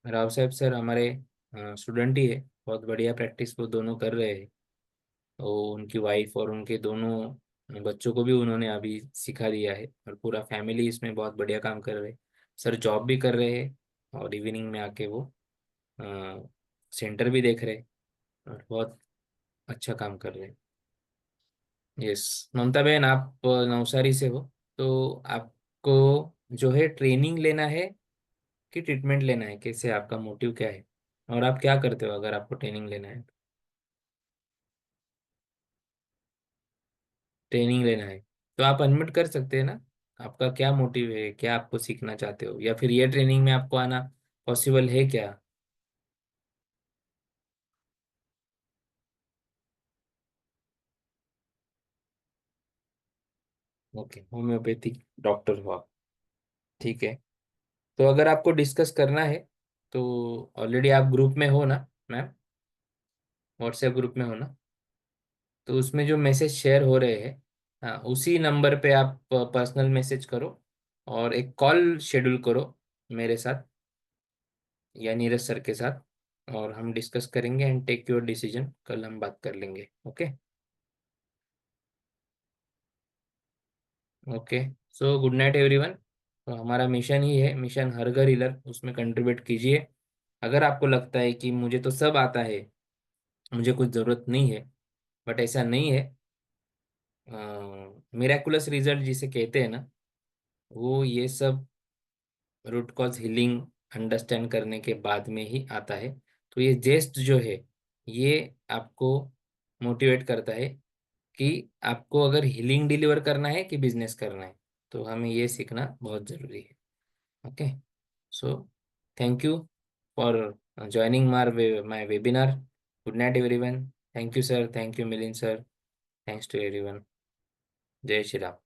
राव साहब सर हमारे स्टूडेंट ही है, बहुत बढ़िया प्रैक्टिस वो दोनों कर रहे हैं। तो उनकी वाइफ और उनके दोनों बच्चों को भी उन्होंने अभी सिखा दिया है और पूरा फैमिली इसमें बहुत बढ़िया काम कर रहे हैं। सर जॉब भी कर रहे हैं और इवनिंग में आके वो सेंटर भी देख रहे हैं और बहुत अच्छा काम कर रहे हैं। यस, ममता बहन आप नवसारी से हो, तो आपको जो है ट्रेनिंग लेना है कि ट्रीटमेंट लेना है, कैसे आपका मोटिव क्या है और आप क्या करते हो अगर आपको ट्रेनिंग लेना है? ट्रेनिंग लेना है तो आप अनम्यूट कर सकते हैं ना। आपका क्या मोटिव है, क्या आपको सीखना चाहते हो, या फिर ये ट्रेनिंग में आपको आना पॉसिबल है क्या? ओके, होम्योपैथिक डॉक्टर हो आप, ठीक है। तो अगर आपको डिस्कस करना है तो ऑलरेडी आप ग्रुप में हो ना मैम, व्हाट्सएप ग्रुप में हो ना, तो उसमें जो मैसेज शेयर हो रहे हैं, हाँ उसी नंबर पे आप पर्सनल मैसेज करो और एक कॉल शेड्यूल करो मेरे साथ या नीरज सर के साथ, और हम डिस्कस करेंगे एंड टेक योर डिसीजन। कल हम बात कर लेंगे। Okay okay, so good night everyone. तो हमारा मिशन ही है, मिशन हर घर हीलर, उसमें कंट्रीब्यूट कीजिए। अगर आपको लगता है कि मुझे तो सब आता है, मुझे कुछ ज़रूरत नहीं है, बट ऐसा नहीं है। मिराकुलस रिजल्ट जिसे कहते हैं ना, वो ये सब रूट कॉज हीलिंग अंडरस्टैंड करने के बाद में ही आता है। तो ये जेस्ट जो है, ये आपको मोटिवेट करता है कि आपको अगर हीलिंग डिलीवर करना है कि बिजनेस करना है, तो हमें ये सीखना बहुत ज़रूरी है। Okay, so thank you for joining my webinar. Good night everyone. Thank you sir, thank you Milind sir, thanks to everyone. जय श्री राम।